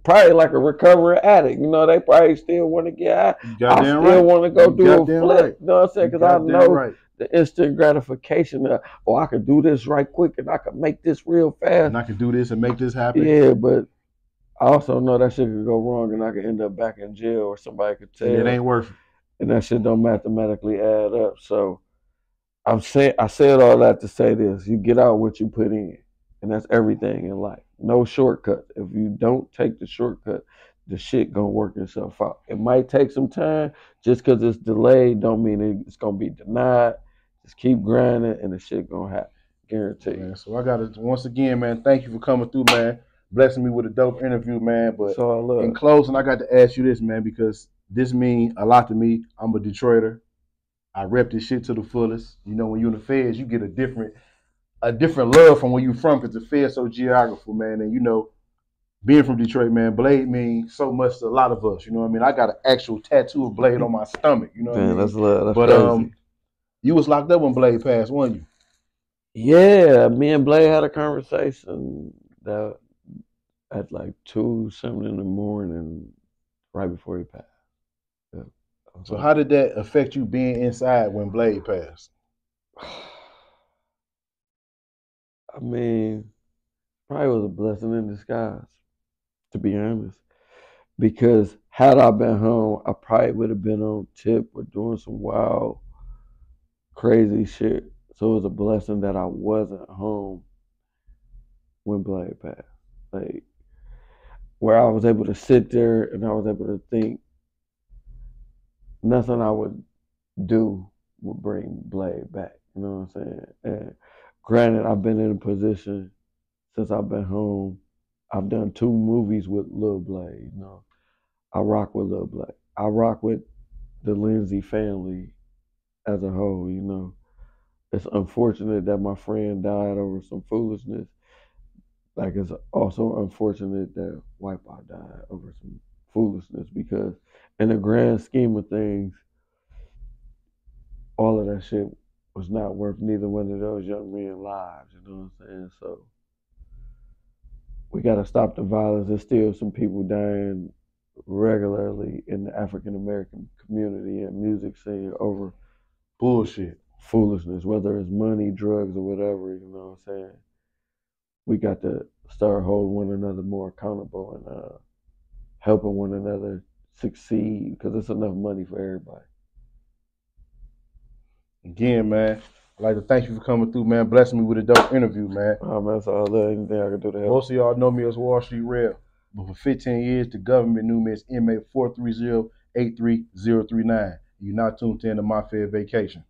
Probably like a recovering addict, you know. They probably still want to get out. I still want to go do a flip, you know what I'm saying? Because I know the instant gratification of, oh, I could do this right quick and I could make this real fast. And I could do this and make this happen. Yeah, but I also know that shit could go wrong and I could end up back in jail, or somebody could tell. And it ain't worth it. And that shit don't mathematically add up. So I said all that to say this: you get out what you put in, and that's everything in life. No shortcuts. If you don't take the shortcut, the shit gonna work itself out. It might take some time. Just because it's delayed don't mean it's gonna be denied. Just keep grinding and the shit gonna happen. Guarantee. Man, so I gotta, once again, man, thank you for coming through, man. Blessing me with a dope interview, man. But in closing, I got to ask you this, man, because this means a lot to me. I'm a Detroiter. I rep this shit to the fullest. You know, when you're in the feds, you get a different love from where you from, because the feds so geographical, man. And you know, being from Detroit, man, Blade means so much to a lot of us. You know what I mean? I got an actual tattoo of Blade on my stomach. You know what I Man, mean? that's love. That's But crazy. you was locked up when Blade passed, weren't you? Yeah, me and Blake had a conversation that at like 2 something in the morning, right before he passed. Yeah. I was So like, how did that affect you being inside when Blade passed? I mean, probably was a blessing in disguise, to be honest. Because had I been home, I probably would have been on tip or doing some wild, crazy shit. So it was a blessing that I wasn't home when Blake passed. Like, where I was able to sit there and I was able to think nothing I would do would bring Blade back. You know what I'm saying? And granted, I've been in a position since I've been home. I've done 2 movies with Lil Blade. You know, I rock with Lil Blade. I rock with the Lindsay family as a whole. You know, it's unfortunate that my friend died over some foolishness. Like it's also unfortunate that Wipeout died over some foolishness because, in the grand scheme of things, all of that shit was not worth neither one of those young men's lives. You know what I'm saying? So we got to stop the violence. There's still some people dying regularly in the African American community and music scene over Bullshit. foolishness, whether it's money, drugs, or whatever. You know what I'm saying? We got to start holding one another more accountable and helping one another succeed because there's enough money for everybody. Again, man, I'd like to thank you for coming through, man. Blessing me with a dope interview, man. Man, that's all there. Anything I can do to help. Most of y'all know me as Wall Street Rev, but for 15 years, the government knew me as MA 430-83039. You're not tuned in to My Fair Vacation.